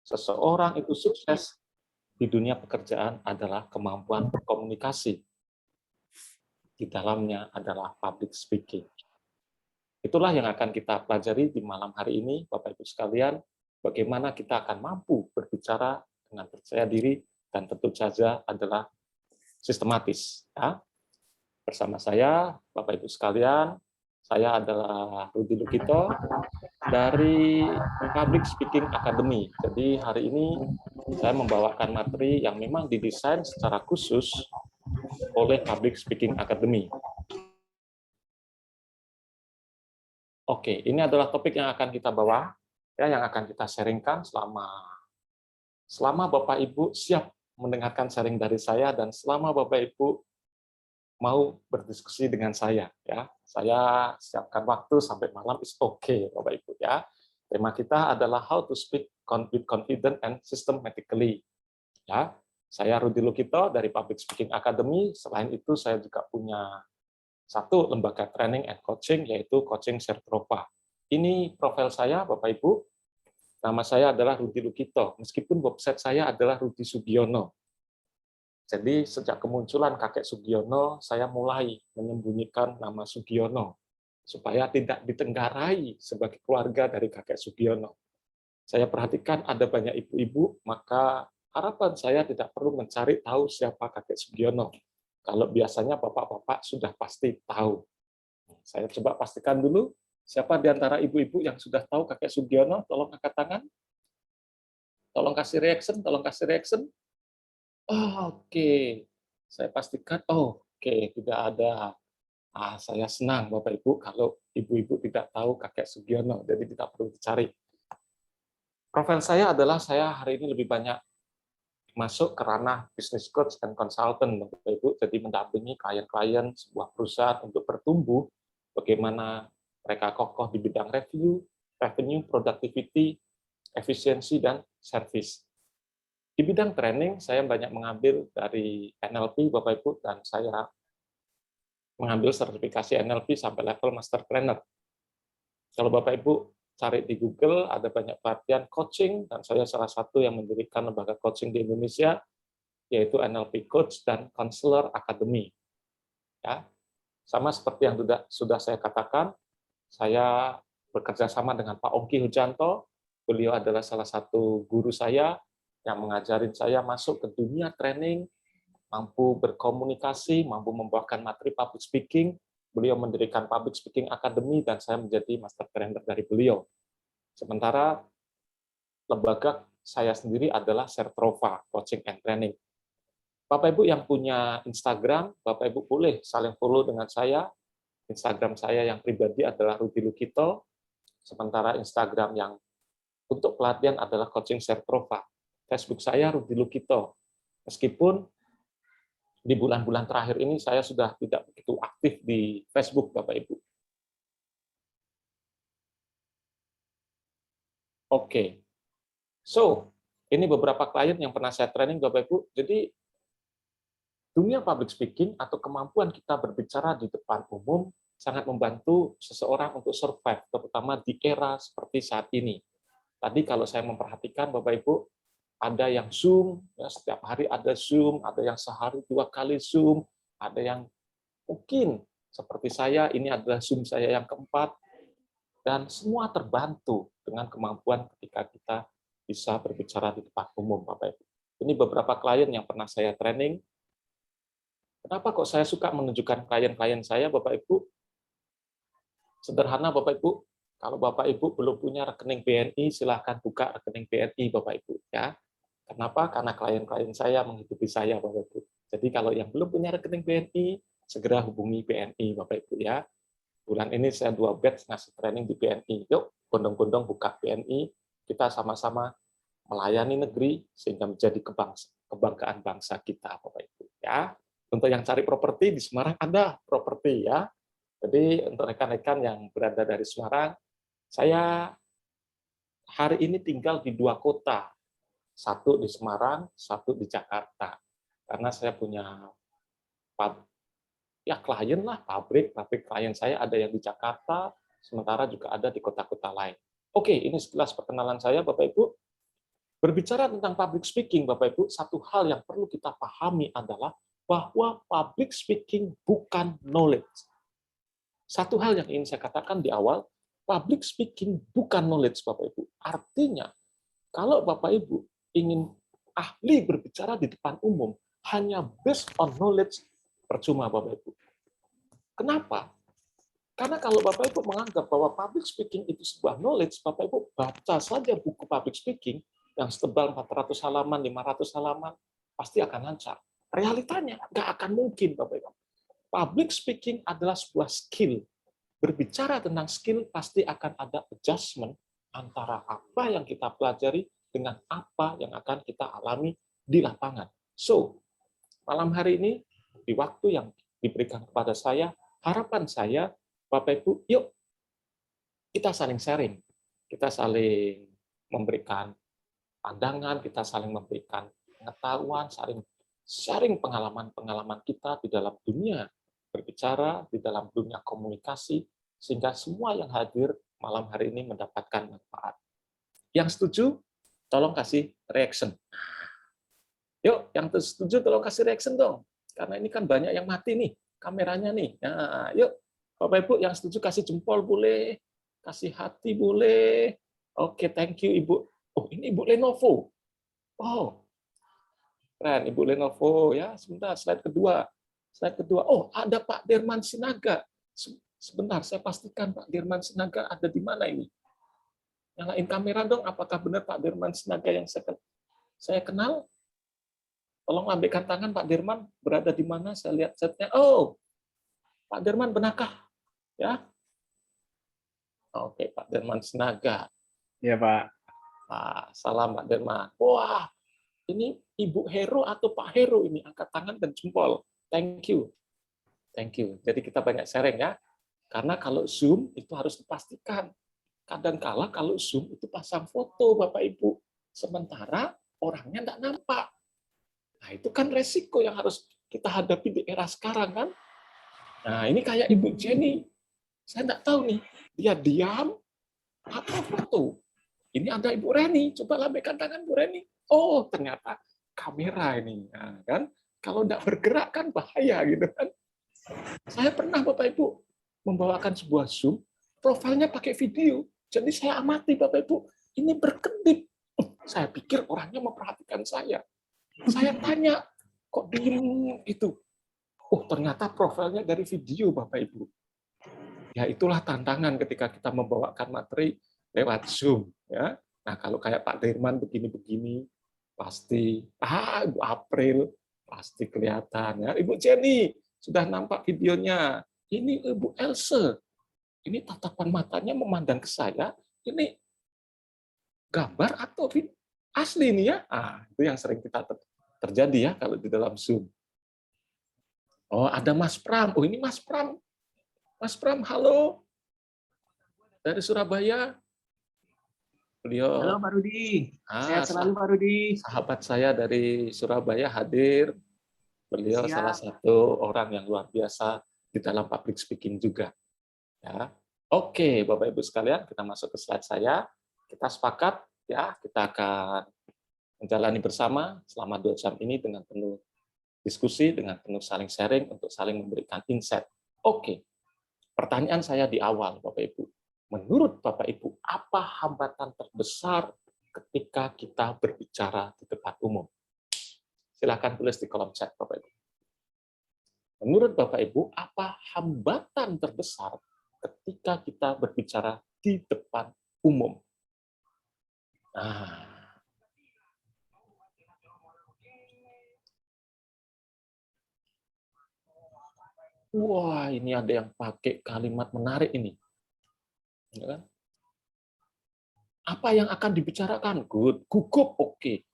seseorang itu sukses di dunia pekerjaan adalah kemampuan berkomunikasi. Di dalamnya adalah public speaking. Itulah yang akan kita pelajari di malam hari ini, Bapak Ibu sekalian, bagaimana kita akan mampu berbicara dengan percaya diri dan tentu saja adalah sistematis. Ya. Bersama saya, Bapak Ibu sekalian, saya adalah Rudi Lukito dari Public Speaking Academy. Jadi hari ini saya membawakan materi yang memang didesain secara khusus oleh Public Speaking Academy. Oke, ini adalah topik yang akan kita bawa, ya, yang akan kita sharingkan selama Bapak Ibu siap mendengarkan sharing dari saya dan selama Bapak Ibu mau berdiskusi dengan saya, ya. Saya siapkan waktu sampai malam is okay, Bapak Ibu, ya. Tema kita adalah how to speak with confident and systematically. Ya, saya Rudi Lukito dari Public Speaking Academy. Selain itu saya juga punya satu lembaga training and coaching, yaitu Coaching Sertrova. Ini profil saya, Bapak Ibu. Nama saya adalah Rudi Lukito, meskipun website saya adalah Rudi Sugiono. Jadi sejak kemunculan kakek Sugiono, saya mulai menyembunyikan nama Sugiono, supaya tidak ditenggarai sebagai keluarga dari kakek Sugiono. Saya perhatikan ada banyak ibu-ibu, maka harapan saya tidak perlu mencari tahu siapa kakek Sugiono. Kalau biasanya bapak-bapak sudah pasti tahu. Saya coba pastikan dulu, siapa di antara ibu-ibu yang sudah tahu kakek Sugiono? Tolong angkat tangan. Tolong kasih reaction, tolong kasih reaction. Oh, oke. Saya pastikan, oke, tidak ada. Saya senang Bapak Ibu kalau ibu-ibu tidak tahu kakek Sugiono, jadi tidak perlu dicari. Profil saya adalah saya hari ini lebih banyak masuk ke ranah business coach dan consultant, Bapak Ibu, jadi mendampingi klien-klien sebuah perusahaan untuk bertumbuh, bagaimana mereka kokoh di bidang revenue, productivity, efisiensi, dan service. Di bidang training, saya banyak mengambil dari NLP, Bapak Ibu, dan saya mengambil sertifikasi NLP sampai level Master Trainer. Kalau Bapak Ibu cari di Google, ada banyak pelatihan coaching, dan saya salah satu yang mendirikan lembaga coaching di Indonesia, yaitu NLP Coach dan Counselor Academy. Ya, sama seperti yang sudah saya katakan, saya bekerja sama dengan Pak Ongki Hujanto. Beliau adalah salah satu guru saya yang mengajarin saya masuk ke dunia training, mampu berkomunikasi, mampu membawakan materi public speaking. Beliau mendirikan Public Speaking Academy dan saya menjadi master trainer dari beliau. Sementara lembaga saya sendiri adalah Sertrova Coaching and Training. Bapak Ibu yang punya Instagram, Bapak Ibu boleh saling follow dengan saya. Instagram saya yang pribadi adalah Rudi Lukito, sementara Instagram yang untuk pelatihan adalah Coaching Sertrova. Facebook saya Rudi Lukito. Meskipun di bulan-bulan terakhir ini saya sudah tidak begitu aktif di Facebook, Bapak Ibu. Oke. So, ini beberapa klien yang pernah saya training, Bapak Ibu. Jadi, dunia public speaking atau kemampuan kita berbicara di depan umum sangat membantu seseorang untuk survive, terutama di era seperti saat ini. Tadi kalau saya memperhatikan, Bapak Ibu, ada yang Zoom, ya, setiap hari ada Zoom, ada yang sehari 2 kali Zoom, ada yang mungkin seperti saya, ini adalah Zoom saya yang keempat, dan semua terbantu dengan kemampuan ketika kita bisa berbicara di depan umum, Bapak Ibu. Ini beberapa klien yang pernah saya training. Kenapa kok saya suka menunjukkan klien-klien saya, Bapak Ibu? Sederhana, Bapak Ibu. Kalau Bapak Ibu belum punya rekening BNI, silahkan buka rekening BNI, Bapak Ibu. Ya. Kenapa? Karena klien-klien saya menghidupi saya, Bapak Ibu. Jadi kalau yang belum punya rekening BNI, segera hubungi BNI, Bapak Ibu, ya. Bulan ini saya 2 batch ngasih training di BNI. Yuk, gondong-gondong buka BNI, kita sama-sama melayani negeri sehingga menjadi kebanggaan bangsa kita, Bapak Ibu. Ya. Untuk yang cari properti di Semarang ada properti, ya. Jadi untuk rekan-rekan yang berada dari Semarang, saya hari ini tinggal di 2 kota. Satu di Semarang, satu di Jakarta. Karena saya punya klien lah, pabrik klien saya ada yang di Jakarta, sementara juga ada di kota-kota lain. Oke, ini sekilas perkenalan saya, Bapak Ibu. Berbicara tentang public speaking, Bapak Ibu, satu hal yang perlu kita pahami adalah bahwa public speaking bukan knowledge. Satu hal yang ingin saya katakan di awal, public speaking bukan knowledge, Bapak Ibu. Artinya, kalau Bapak Ibu ingin ahli berbicara di depan umum, hanya based on knowledge, percuma, Bapak Ibu. Kenapa? Karena kalau Bapak Ibu menganggap bahwa public speaking itu sebuah knowledge, Bapak Ibu baca saja buku public speaking yang setebal 400 halaman, 500 halaman, pasti akan lancar. Realitanya nggak akan mungkin, Bapak Ibu. Public speaking adalah sebuah skill. Berbicara tentang skill pasti akan ada adjustment antara apa yang kita pelajari dengan apa yang akan kita alami di lapangan. So, malam hari ini, di waktu yang diberikan kepada saya, harapan saya, Bapak Ibu, yuk kita saling sharing. Kita saling memberikan pandangan, kita saling memberikan pengetahuan, saling sharing pengalaman-pengalaman kita di dalam dunia berbicara, di dalam dunia komunikasi, sehingga semua yang hadir malam hari ini mendapatkan manfaat. Yang setuju, tolong kasih reaction. Yuk, yang setuju tolong kasih reaction dong. Karena ini kan banyak yang mati nih, kameranya nih. Nah, yuk, Bapak Ibu yang setuju kasih jempol boleh, kasih hati boleh. Oke, thank you Ibu. Oh, ini Ibu Lenovo. Oh, keren Ibu Lenovo ya. Sebentar, slide kedua. Slide kedua. Oh, ada Pak Dirman Sinaga. Sebentar, saya pastikan Pak Dirman Sinaga ada di mana ini. Nyalain kamera dong, apakah benar Pak Dirman Sinaga yang saya kenal? Tolong lambaikan tangan Pak Dirman, berada di mana? Saya lihat chatnya. Oh, Pak Dirman benarkah? Ya. Oke, Pak Dirman Sinaga. Ya, Pak. Nah, salam Pak Dirman. Wah, ini Ibu Heru atau Pak Heru ini angkat tangan dan jempol. Thank you. Thank you. Jadi kita banyak sharing ya. Karena kalau Zoom itu harus dipastikan. Kadang-kala kalau Zoom itu pasang foto Bapak Ibu. Sementara orangnya nggak nampak. Nah, itu kan resiko yang harus kita hadapi di era sekarang kan. Nah, ini kayak Ibu Jenny. Saya nggak tahu nih, dia diam atau foto. Ini ada Ibu Reni, coba lambaikan tangan Bu Reni. Oh, ternyata kamera ini, nah, kan? Kalau nggak bergerak kan bahaya gitu kan. Saya pernah Bapak Ibu membawakan sebuah Zoom, profilnya pakai video. Jadi saya amati Bapak Ibu, ini berkedip. Saya pikir orangnya memperhatikan saya. Saya tanya, kok diem itu? Oh, ternyata profilnya dari video Bapak Ibu. Ya itulah tantangan ketika kita membawakan materi lewat Zoom ya. Nah, kalau kayak Pak Dirman begini-begini pasti Ibu April pasti kelihatan ya. Ibu Jenny sudah nampak videonya. Ini Ibu Else. Ini tatapan matanya memandang ke saya. Ini gambar atau asli nih ya. Itu yang sering kita terjadi ya kalau di dalam Zoom. Oh, ada Mas Pram. Oh, ini Mas Pram. Mas Pram, halo. Dari Surabaya. Beliau, halo Pak Rudi, sehat selalu Pak Rudi. Sahabat saya dari Surabaya hadir. Beliau salah satu orang yang luar biasa di dalam public speaking juga. Ya. Oke, Bapak Ibu sekalian, kita masuk ke slide saya. Kita sepakat ya, kita akan menjalani bersama selama 2 jam ini dengan penuh diskusi, dengan penuh saling sharing untuk saling memberikan insight. Oke. Pertanyaan saya di awal, Bapak Ibu. Menurut Bapak Ibu, apa hambatan terbesar ketika kita berbicara di depan umum? Silakan tulis di kolom chat, Bapak Ibu. Menurut Bapak Ibu, apa hambatan terbesar ketika kita berbicara di depan umum? Nah, wah, ini ada yang pakai kalimat menarik ini. Ya kan? Apa yang akan dibicarakan? Good. Gugup, oke.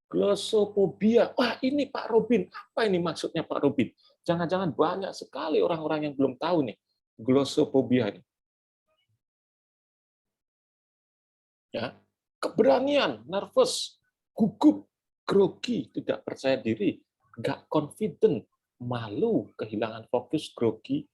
Glossophobia. Wah, ini Pak Robin. Apa ini maksudnya Pak Robin? Jangan-jangan banyak sekali orang-orang yang belum tahu nih glossophobia ini. Ya. Keberanian, nervous, gugup, grogi, tidak percaya diri, nggak confident, malu, kehilangan fokus, grogi,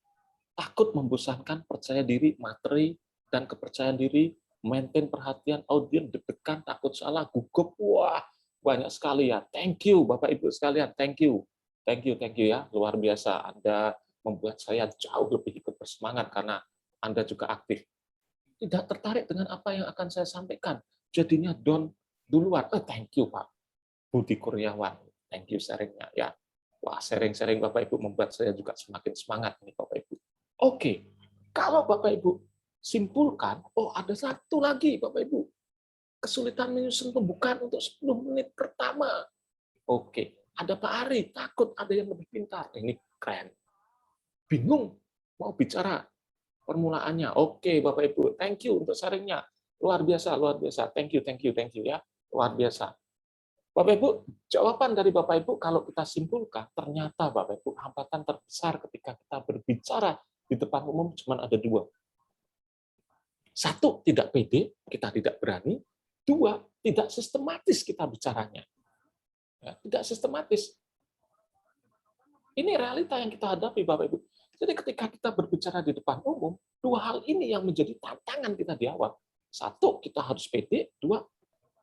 takut membosankan, percaya diri, materi, dan kepercayaan diri, maintain perhatian audiens, deg-degan, takut salah, gugup, wah banyak sekali ya. Thank you Bapak Ibu sekalian, thank you. Thank you ya, luar biasa. Anda membuat saya jauh lebih ikut bersemangat karena Anda juga aktif. Tidak tertarik dengan apa yang akan saya sampaikan, jadinya down duluan. Thank you Pak Budi Kurniawan, thank you sharingnya ya. Wah, sharing-sharing Bapak Ibu membuat saya juga semakin semangat nih Bapak Ibu. Oke, kalau Bapak Ibu simpulkan, ada satu lagi Bapak Ibu, kesulitan menyusun pembukaan untuk 10 menit pertama. Oke, ada Pak Ari, takut ada yang lebih pintar. Ini keren. Bingung mau bicara permulaannya. Oke, Bapak Ibu, thank you untuk sharingnya. Luar biasa, luar biasa. Thank you ya. Luar biasa. Bapak Ibu, jawaban dari Bapak Ibu kalau kita simpulkan, ternyata Bapak Ibu, hambatan terbesar ketika kita berbicara di depan umum cuma ada dua. Satu, tidak pede, kita tidak berani. Dua, tidak sistematis kita bicaranya. Ya, tidak sistematis. Ini realita yang kita hadapi, Bapak Ibu. Jadi ketika kita berbicara di depan umum, dua hal ini yang menjadi tantangan kita di awal. Satu, kita harus pede. Dua,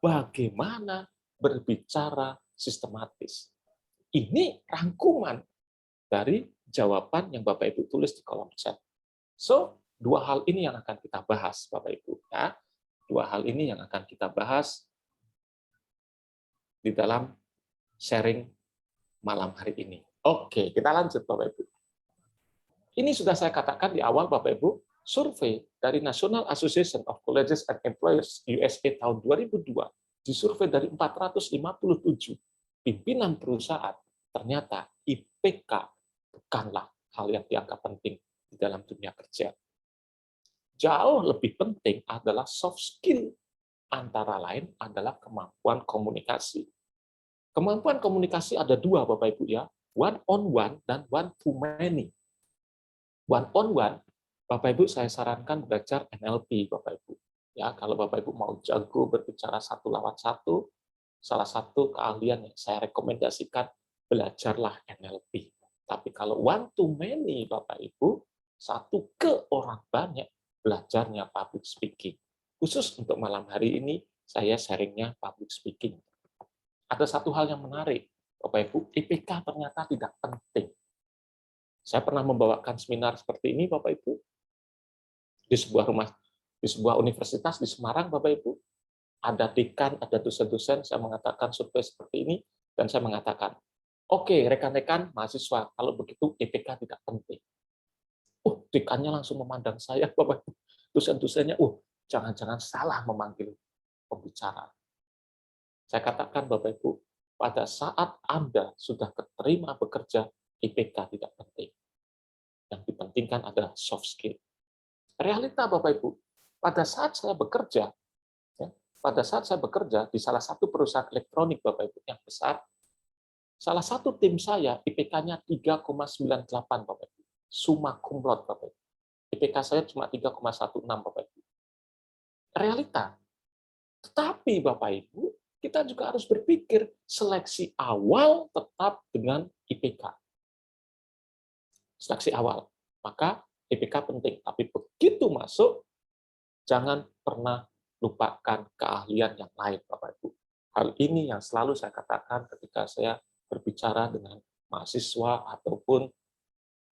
bagaimana berbicara sistematis. Ini rangkuman dari jawaban yang Bapak Ibu tulis di kolom chat. So, dua hal ini yang akan kita bahas, Bapak Ibu. Ya. Dua hal ini yang akan kita bahas di dalam sharing malam hari ini. Oke, kita lanjut Bapak Ibu. Ini sudah saya katakan di awal Bapak Ibu, survei dari National Association of Colleges and Employers USA tahun 2002, disurvei dari 457 pimpinan perusahaan, ternyata IPK bukanlah hal yang dianggap penting di dalam dunia kerja. Jauh lebih penting adalah soft skill, antara lain adalah kemampuan komunikasi. Kemampuan komunikasi ada dua, Bapak Ibu ya, one on one dan one to many. One on one, Bapak Ibu saya sarankan belajar NLP, Bapak Ibu. Ya, kalau Bapak Ibu mau jago berbicara satu lawan satu, salah satu keahlian yang saya rekomendasikan belajarlah NLP. Tapi kalau one to many, Bapak Ibu, satu ke orang banyak, belajarnya public speaking. Khusus untuk malam hari ini, saya sharingnya public speaking. Ada satu hal yang menarik, Bapak Ibu, IPK ternyata tidak penting. Saya pernah membawakan seminar seperti ini, Bapak Ibu, di sebuah universitas di Semarang, Bapak Ibu. Ada dekan, ada dosen-dosen, saya mengatakan survei seperti ini, dan saya mengatakan, oke, rekan-rekan mahasiswa, kalau begitu IPK tidak penting. Dekannya langsung memandang saya, Bapak Ibu. Dosen-dosennya, jangan-jangan salah memanggil pembicara. Saya katakan, Bapak Ibu, pada saat Anda sudah keterima bekerja, IPK tidak penting. Yang dipentingkan adalah soft skill. Realita, Bapak Ibu, pada saat saya bekerja di salah satu perusahaan elektronik, Bapak Ibu, yang besar, salah satu tim saya IPK-nya 3,98, Bapak Ibu. Summa cum laude, Bapak Ibu. IPK saya cuma 3,16, Bapak Ibu. Realita. Tetapi, Bapak Ibu, kita juga harus berpikir seleksi awal tetap dengan IPK. Seleksi awal. Maka IPK penting. Tapi begitu masuk, jangan pernah lupakan keahlian yang lain, Bapak Ibu. Hal ini yang selalu saya katakan ketika saya berbicara dengan mahasiswa ataupun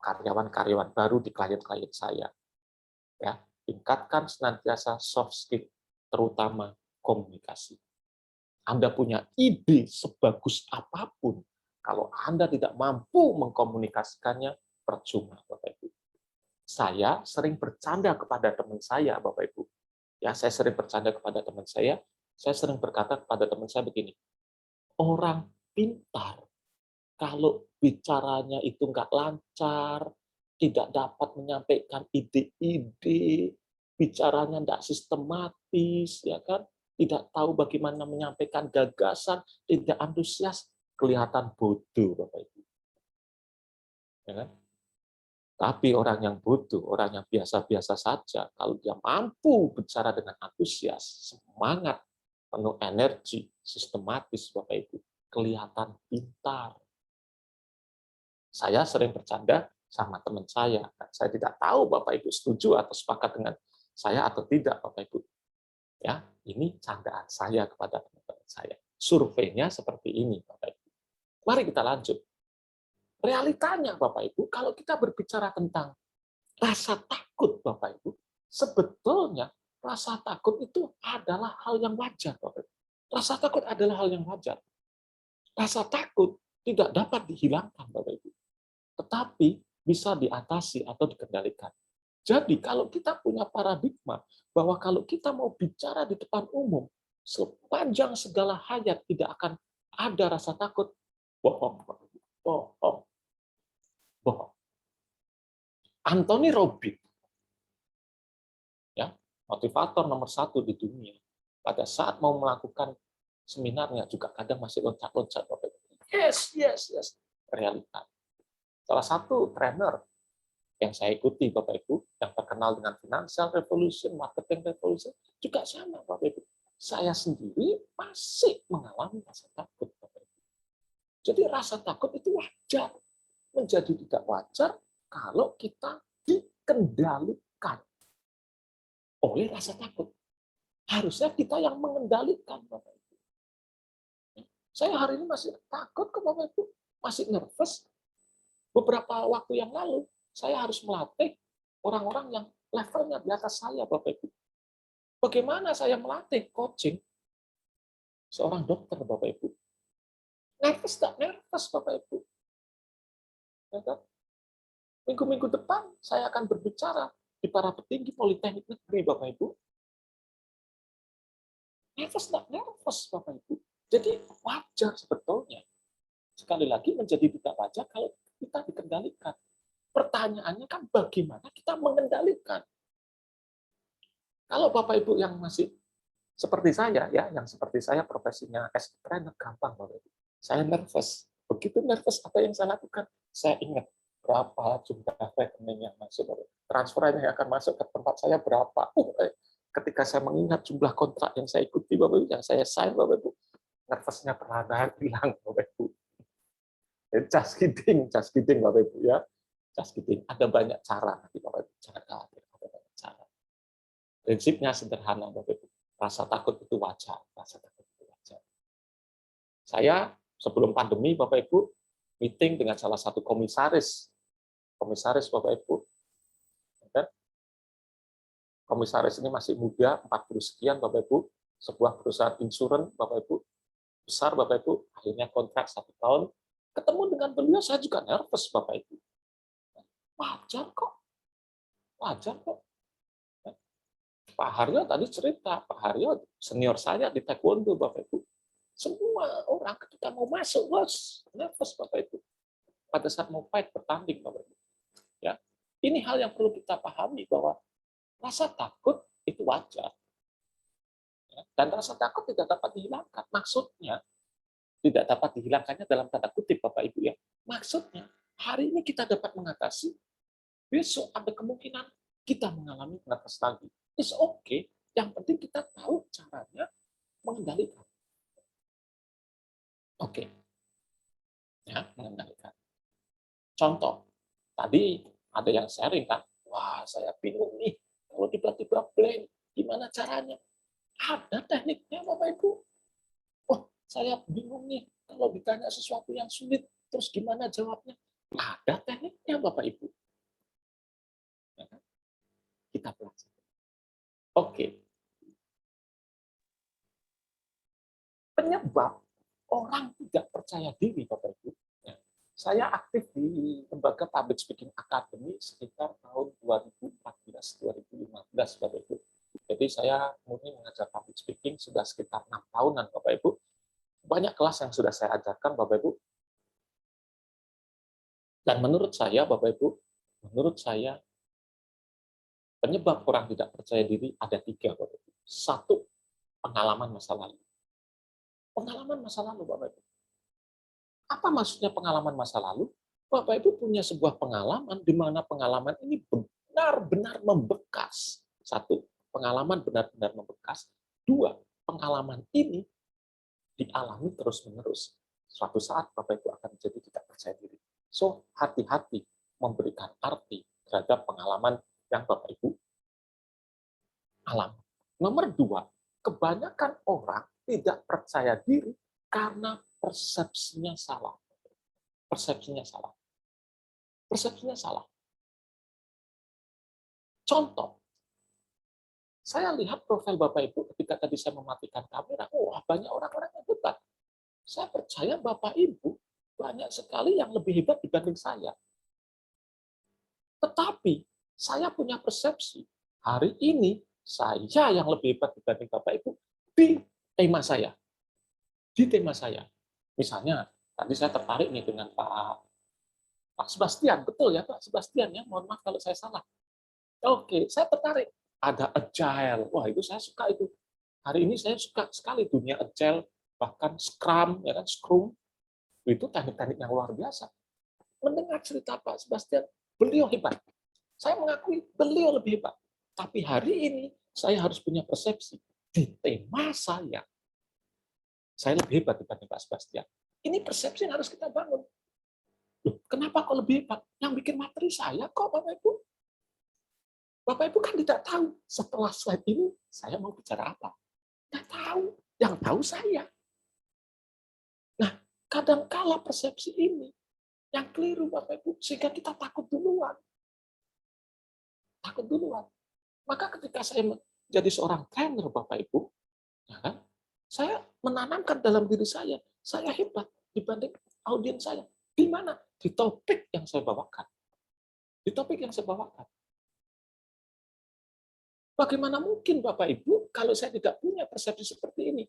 karyawan-karyawan baru di klien-klien saya. Ya, tingkatkan senantiasa soft skill, terutama komunikasi. Anda punya ide sebagus apapun, kalau Anda tidak mampu mengkomunikasikannya, percuma, Bapak Ibu. Saya sering bercanda kepada teman saya, Bapak Ibu. Ya, saya sering bercanda kepada teman saya sering berkata kepada teman saya begini, orang pintar, kalau bicaranya itu nggak lancar, tidak dapat menyampaikan ide-ide, bicaranya nggak sistematis, ya kan? Tidak tahu bagaimana menyampaikan gagasan, tidak antusias, kelihatan bodoh, Bapak Ibu. Ya kan? Tapi orang yang bodoh, orang yang biasa-biasa saja, kalau dia mampu bicara dengan antusias, semangat, penuh energi, sistematis, Bapak Ibu, kelihatan pintar. Saya sering bercanda sama teman saya. Saya tidak tahu Bapak Ibu setuju atau sepakat dengan saya atau tidak, Bapak Ibu. Ya, ini candaan saya kepada teman-teman saya. Surveinya seperti ini, Bapak Ibu. Mari kita lanjut. Realitanya, Bapak Ibu, kalau kita berbicara tentang rasa takut, Bapak Ibu, sebetulnya rasa takut itu adalah hal yang wajar, Bapak Ibu. Rasa takut adalah hal yang wajar. Rasa takut tidak dapat dihilangkan, Bapak Ibu, tetapi bisa diatasi atau dikendalikan. Jadi kalau kita punya paradigma bahwa kalau kita mau bicara di depan umum, sepanjang segala hayat tidak akan ada rasa takut, bohong, Bapak Ibu. Bohong, bohong. Anthony Robbins, ya, motivator nomor 1 di dunia, pada saat mau melakukan seminarnya juga kadang masih loncat-loncat. Yes, yes, yes. Realita. Salah satu trainer yang saya ikuti, Bapak Ibu, yang terkenal dengan Financial Revolution, Marketing Revolution, juga sama, Bapak Ibu. Saya sendiri masih mengalami rasa takut, Bapak Ibu. Jadi rasa takut itu wajar. Menjadi tidak wajar kalau kita dikendalikan oleh rasa takut. Harusnya kita yang mengendalikan, Bapak Ibu. Saya hari ini masih takut ke Bapak Ibu, masih nervous. Beberapa waktu yang lalu, saya harus melatih orang-orang yang levelnya di atas saya, Bapak Ibu. Bagaimana saya melatih coaching seorang dokter, Bapak Ibu? Nervous tak nervous, Bapak Ibu? Ya kan? Minggu-minggu depan saya akan berbicara di para petinggi Politeknik Negeri, Bapak Ibu. Nervous tak nervous, Bapak Ibu? Jadi wajar sebetulnya. Sekali lagi menjadi tidak wajar kalau kita dikendalikan. Pertanyaannya kan bagaimana kita mengendalikan? Kalau Bapak Ibu yang masih seperti saya, ya, yang seperti saya profesinya as trainer gampang, Bapak Ibu. Saya nervous. Begitu nervous, apa yang saya lakukan? Saya ingat berapa jumlah rekening yang masuk, Bapak Ibu. Transfer yang akan masuk ke tempat saya berapa. Ketika saya mengingat jumlah kontrak yang saya ikuti, Bapak Ibu, yang saya sign, Bapak Ibu, nervousnya perlahan hilang, Bapak Ibu. Just kidding, Bapak Ibu, ya. Just kidding. Ada banyak cara, nanti Bapak Ibu, jangan khawatir, ada banyak cara. Prinsipnya sederhana, Bapak Ibu. Rasa takut itu wajar. Rasa takut itu wajar. Saya sebelum pandemi, Bapak Ibu, meeting dengan salah satu komisaris. Komisaris, Bapak Ibu. Komisaris ini masih muda, 40 sekian, Bapak Ibu. Sebuah perusahaan insurans, Bapak Ibu. Besar, Bapak Ibu. Akhirnya kontrak 1 tahun. Ketemu dengan beliau, saya juga nervous, Bapak Ibu. Wajar kok. Wajar kok. Pak Haryo tadi cerita, Pak Haryo senior saya di taekwondo, Bapak Ibu. Semua orang ketika mau masuk, nervous, Bapak Ibu. Pada saat mau fight, bertanding, Bapak Ibu. Ya. Ini hal yang perlu kita pahami, bahwa rasa takut itu wajar. Dan rasa takut tidak dapat dihilangkan. Maksudnya, tidak dapat dihilangkannya dalam tanda kutip, Bapak Ibu. Ya. Maksudnya, hari ini kita dapat mengatasi, besok ada kemungkinan kita mengalami nervous lagi. It's okay. Yang penting kita tahu caranya mengendalikan. Oke. Ya, mengendalikan. Contoh, tadi ada yang sharing kan, wah saya bingung nih, kalau tiba-tiba blank, gimana caranya? Ada tekniknya, Bapak Ibu. Wah, saya bingung nih, kalau ditanya sesuatu yang sulit, terus gimana jawabnya? Ada tekniknya, Bapak Ibu. Ya kan? Kita pelajari. Oke. Penyebab orang tidak percaya diri, Bapak Ibu. Ya. Saya aktif di lembaga Public Speaking Academy sekitar tahun 2014-2015, Bapak Ibu. Jadi saya murni mengajar public speaking sudah sekitar 6 tahunan, Bapak Ibu. Banyak kelas yang sudah saya ajarkan, Bapak Ibu. Dan menurut saya, Bapak Ibu, menurut saya, penyebab orang tidak percaya diri ada 3, Bapak Ibu. 1, pengalaman masa lalu. Pengalaman masa lalu, Bapak Ibu. Apa maksudnya pengalaman masa lalu? Bapak Ibu punya sebuah pengalaman di mana pengalaman ini benar-benar membekas. 1, pengalaman benar-benar membekas. 2, pengalaman ini dialami terus-menerus. Suatu saat Bapak Ibu akan menjadi tidak percaya diri. So, hati-hati memberikan arti terhadap pengalaman yang Bapak Ibu alami. Nomor 2, kebanyakan orang tidak percaya diri karena persepsinya salah. Persepsinya salah. Persepsinya salah. Contoh, saya lihat profil Bapak Ibu ketika tadi saya mematikan kamera, wah banyak orang-orang yang hebat. Saya percaya Bapak Ibu banyak sekali yang lebih hebat dibanding saya. Tetapi saya punya persepsi, hari ini saya yang lebih hebat dibanding Bapak Ibu di tema saya. Di tema saya. Misalnya, tadi saya tertarik nih dengan Pak Sebastian, betul ya Pak Sebastian ya, mohon maaf kalau saya salah. Oke, saya tertarik. Ada agile, wah itu saya suka itu. Hari ini saya suka sekali dunia agile, bahkan Scrum, ya kan Scrum, itu teknik-teknik yang luar biasa. Mendengar cerita Pak Sebastian, beliau hebat. Saya mengakui beliau lebih hebat. Tapi hari ini saya harus punya persepsi di tema saya lebih hebat dibanding Pak Sebastian. Ini persepsi yang harus kita bangun. Loh, kenapa kok lebih hebat? Yang bikin materi saya kok, Bapak Ibu. Bapak Ibu kan tidak tahu setelah slide ini saya mau bicara apa. Tidak tahu. Yang tahu saya. Nah, kadangkala persepsi ini yang keliru, Bapak Ibu, sehingga kita takut duluan. Takut duluan. Maka ketika saya menjadi seorang trainer, Bapak Ibu, ya kan, saya menanamkan dalam diri saya hebat dibanding audiens saya. Di mana? Di topik yang saya bawakan. Di topik yang saya bawakan. Bagaimana mungkin Bapak Ibu kalau saya tidak punya persepsi seperti ini?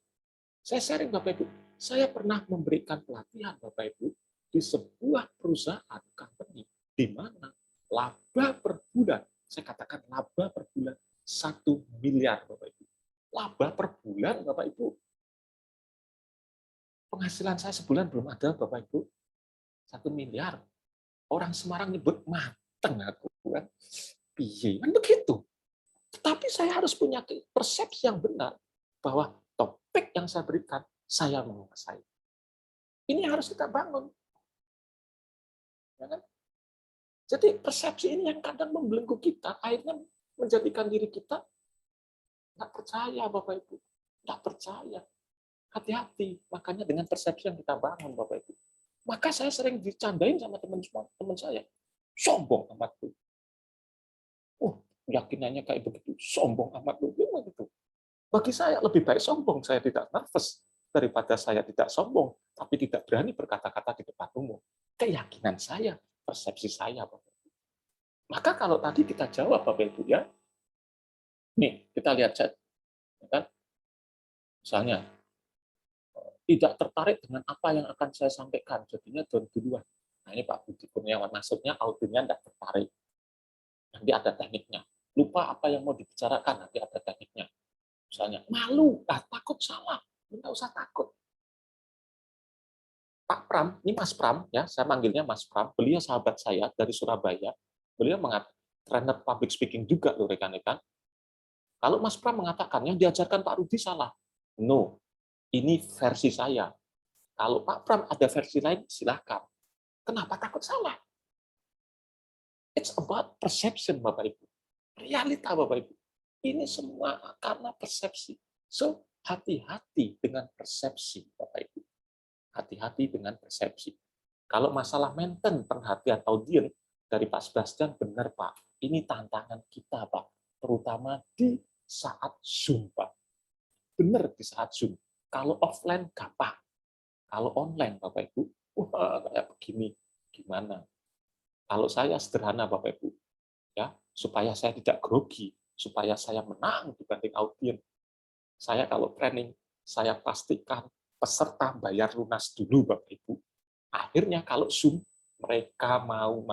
Saya sharing Bapak Ibu, saya pernah memberikan pelatihan Bapak Ibu di sebuah perusahaan company di mana laba per bulan, saya katakan laba per bulan 1 miliar Bapak Ibu. Laba per bulan Bapak Ibu. Penghasilan saya sebulan belum ada Bapak Ibu. 1 miliar. Orang Semarang nyebut mateng aku kan. Piye kan begitu. Tetapi saya harus punya persepsi yang benar bahwa topik yang saya berikan, saya menguasai. Ini harus kita bangun. Ya kan? Jadi persepsi ini yang kadang membelenggu kita, akhirnya menjadikan diri kita nggak percaya, Bapak Ibu. Nggak percaya. Hati-hati. Makanya dengan persepsi yang kita bangun, Bapak Ibu. Maka saya sering dicandain sama teman saya. Sombong amat tuh. Yakinannya kayak begitu, sombong amat lu, gitu. Bagi saya lebih baik sombong, saya tidak nervous daripada saya tidak sombong tapi tidak berani berkata-kata di depan umum. Keyakinan saya, persepsi saya, Bapak Ibu. Maka kalau tadi kita jawab Bapak Ibu ya, nih kita lihat chat, ya kan? Misalnya tidak tertarik dengan apa yang akan saya sampaikan, jadinya down duluan. Nah ini Pak Budi Kurniawan, maksudnya audionya tidak tertarik. Nanti ada tekniknya. Lupa apa yang mau dibicarakan, nanti ada tekniknya. Misalnya, malu, takut salah. Tidak usah takut. Pak Pram, ini Mas Pram, ya, saya manggilnya Mas Pram, beliau sahabat saya dari Surabaya. Beliau mengatakan, trainer public speaking juga, loh rekan-rekan. Kalau Mas Pram mengatakan, yang diajarkan Pak Rudi salah. No, ini versi saya. Kalau Pak Pram ada versi lain, silahkan. Kenapa takut salah? It's about perception, Bapak Ibu. Realita, Bapak Ibu. Ini semua karena persepsi. So, hati-hati dengan persepsi, Bapak Ibu. Hati-hati dengan persepsi. Kalau masalah maintain perhatian audiens dari Pak Sebastian, benar, Pak. Ini tantangan kita, Pak. Terutama di saat Zoom, Pak. Benar di saat Zoom. Kalau offline, gampang. Kalau online, Bapak Ibu, wah, kayak begini. Gimana? Kalau saya sederhana, Bapak Ibu, ya, supaya saya tidak grogi, supaya saya menang dibanding audiens. Saya kalau training, saya pastikan peserta bayar lunas dulu, Bapak Ibu. Akhirnya kalau Zoom, mereka mau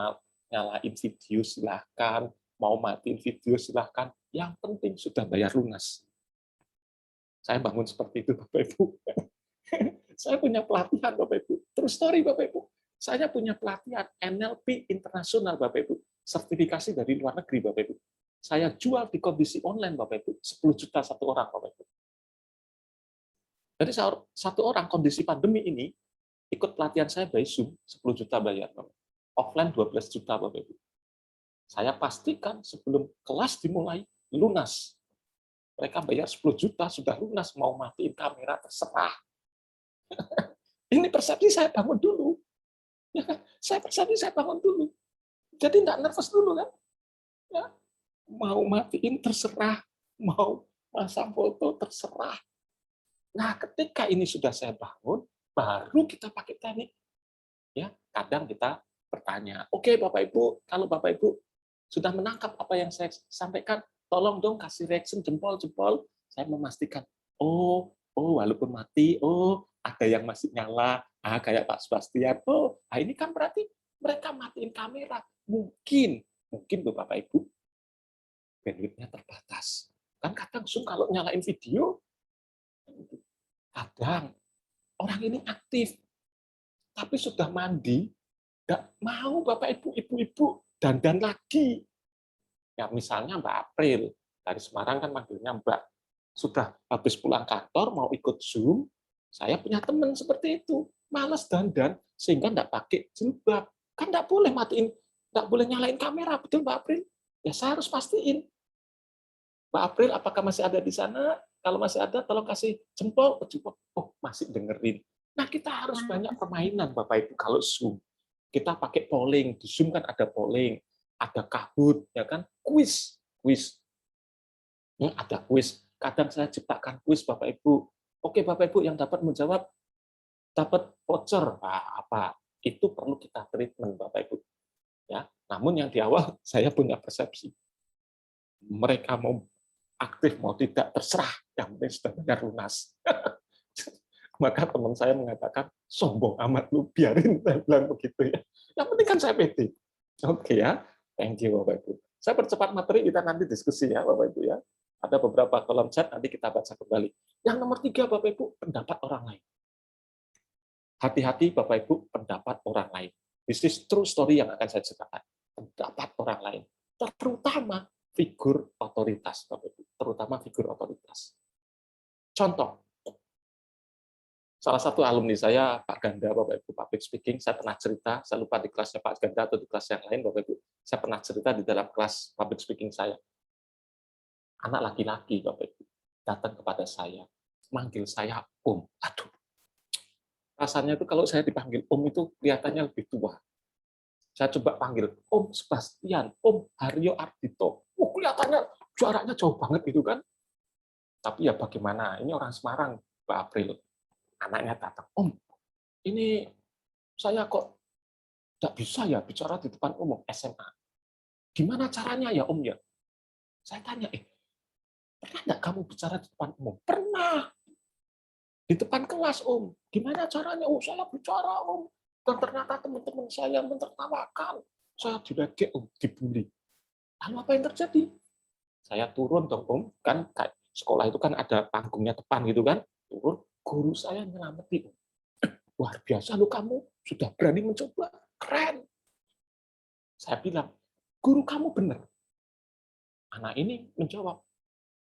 nyalain video silahkan, mau matiin video silahkan, yang penting sudah bayar lunas. Saya bangun seperti itu, Bapak Ibu. Saya punya pelatihan, Bapak Ibu. Terus story, Bapak Ibu. Saya punya pelatihan NLP internasional, Bapak Ibu. Sertifikasi dari luar negeri, Bapak Ibu. Saya jual di kondisi online, Bapak Ibu. 10 juta satu orang, Bapak Ibu. Jadi satu orang kondisi pandemi ini, ikut pelatihan saya by Zoom, 10 juta bayar, Bapak. Offline 12 juta, Bapak Ibu. Saya pastikan sebelum kelas dimulai, lunas. Mereka bayar 10 juta, sudah lunas, mau matiin kamera, terserah. Ini persepsi saya bangun dulu. Ya kan? Saya persepsi saya bangun dulu. Jadi nggak nervous dulu kan. Ya. Mau matiin terserah, mau pasang foto terserah. Nah, ketika ini sudah saya bangun, baru kita pakai teknik. Ya, kadang kita bertanya, oke Bapak Ibu, kalau Bapak Ibu sudah menangkap apa yang saya sampaikan, tolong dong kasih reaction jempol-jempol. Saya memastikan, walaupun mati, ada yang masih nyala, kayak Pak Sebastian. Ini kan berarti mereka matiin kamera. Mungkin Bapak Ibu, bandwidth-nya terbatas. Kan kadang Zoom kalau nyalain video, kadang orang ini aktif, tapi sudah mandi, nggak mau Bapak Ibu, ibu-ibu dandan lagi. Ya misalnya Mbak April dari Semarang kan manggilnya Mbak, sudah habis pulang kantor mau ikut Zoom, saya punya teman seperti itu, malas dandan sehingga nggak pakai jilbab, kan nggak boleh matiin, nggak boleh nyalain kamera, betul Mbak April? Ya saya harus pastiin. Mbak April, apakah masih ada di sana? Kalau masih ada, tolong kasih jempol. Oh, masih dengerin. Nah, kita harus banyak permainan, Bapak Ibu, kalau Zoom. Kita pakai polling. Di Zoom kan ada polling, ada Kahoot, ya kan? Kuis. Ada kuis. Kadang saya ciptakan kuis, Bapak Ibu. Oke, Bapak Ibu, yang dapat menjawab, dapat voucher. Apa? Itu perlu kita treatment, Bapak Ibu. Ya. Namun yang di awal, saya punya persepsi. Mereka mau aktif mau tidak terserah, yang penting sudah bayar lunas. Maka teman saya mengatakan, sombong amat lu, biarin, saya bilang begitu ya. Yang penting kan saya pede. Oke ya, thank you Bapak Ibu. Saya percepat materi, kita nanti diskusi ya Bapak Ibu ya. Ada beberapa kolom chat, nanti kita baca kembali. Yang nomor 3 Bapak Ibu, pendapat orang lain. Hati-hati Bapak Ibu, pendapat orang lain. This is true story yang akan saya ceritakan. Pendapat orang lain. Terutama figur otoritas, Bapak Ibu. Terutama figur otoritas. Contoh, salah satu alumni saya, Pak Ganda, Bapak Ibu, public speaking, saya pernah cerita, saya lupa di kelasnya Pak Ganda atau di kelas yang lain, Bapak Ibu, saya pernah cerita di dalam kelas public speaking saya. Anak laki-laki, Bapak Ibu, datang kepada saya, manggil saya Om. Aduh, rasanya itu kalau saya dipanggil Om itu kelihatannya lebih tua. Saya coba panggil Om Sebastian, Om Haryo Ardito. Kelihatannya jaraknya jauh banget gitu kan. Tapi ya bagaimana, ini orang Semarang, Mbak April. Anaknya datang, Om, ini saya kok nggak bisa ya bicara di depan umum SMA. Gimana caranya ya Om ya? Saya tanya, pernah nggak kamu bicara di depan umum? Pernah. Di depan kelas Om. Gimana caranya? Saya bicara Om. Dan ternyata teman-teman saya menertawakan. Saya diledek Om, dibully. Lalu apa yang terjadi? Saya turun dong Om, kan sekolah itu kan ada panggungnya depan gitu kan. Turun, guru saya nyelamatin. Luar biasa lu kamu, sudah berani mencoba. Keren. Saya bilang, guru kamu benar. Anak ini menjawab,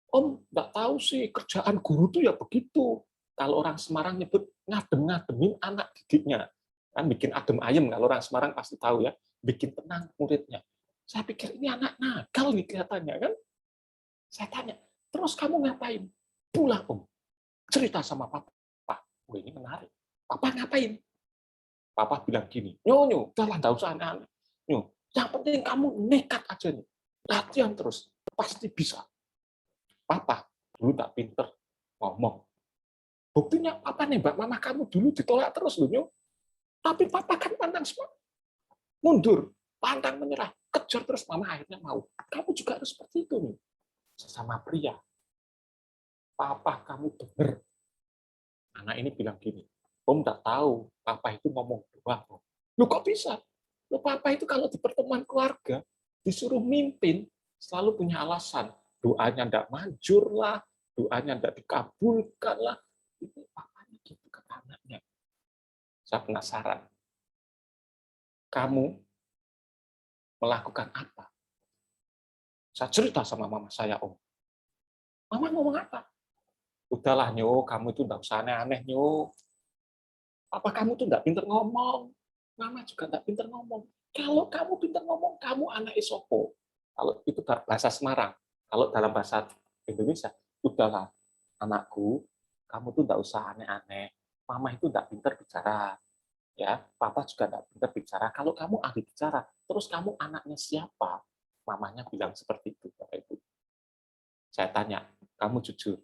Om, nggak tahu sih, kerjaan guru tuh ya begitu. Kalau orang Semarang nyebut ngadem-ngademin anak didiknya. Kan bikin adem ayem, kalau orang Semarang pasti tahu ya. Bikin tenang muridnya. Saya pikir ini anak nakal nih kelihatannya kan. Saya tanya, terus kamu ngapain? Pulang Om, cerita sama Papa. Ini menarik. Papa ngapain? Papa bilang gini, Nyo, jangan nggak usah aneh-aneh. Nyo, yang penting kamu nekat aja nih. Latihan terus, pasti bisa. Papa dulu tak pinter ngomong. Buktinya papa nembak mama kamu dulu ditolak terus loh, Nyo. Tapi papa kan pantang semua. Mundur, pantang menyerah, kejar terus mama akhirnya mau. Kamu juga harus seperti itu nih. Sesama pria. Papa kamu bener. Anak ini bilang gini, Om nggak tahu, papa itu ngomong doang. Lu kok bisa? Lu papa itu kalau di pertemuan keluarga disuruh mimpin selalu punya alasan. Doanya nggak manjur lah, doanya nggak dikabulkan lah. Itu papanya gitu ke anaknya. Saya penasaran. Kamu melakukan apa? Saya cerita sama mama saya, Om. Mama ngomong apa? Udahlah, Nyo, kamu itu nggak usah aneh-aneh, Nyo. Apa kamu tuh nggak pinter ngomong? Mama juga nggak pinter ngomong. Kalau kamu pinter ngomong, kamu anak isopo. Kalau itu bahasa Semarang. Kalau dalam bahasa Indonesia, udahlah anakku, kamu tuh nggak usah aneh-aneh. Mama itu nggak pintar bicara, ya. Papa juga nggak pintar bicara. Kalau kamu ahli bicara, terus kamu anaknya siapa? Mamanya bilang seperti itu, Bapak Ibu. Saya tanya, kamu jujur,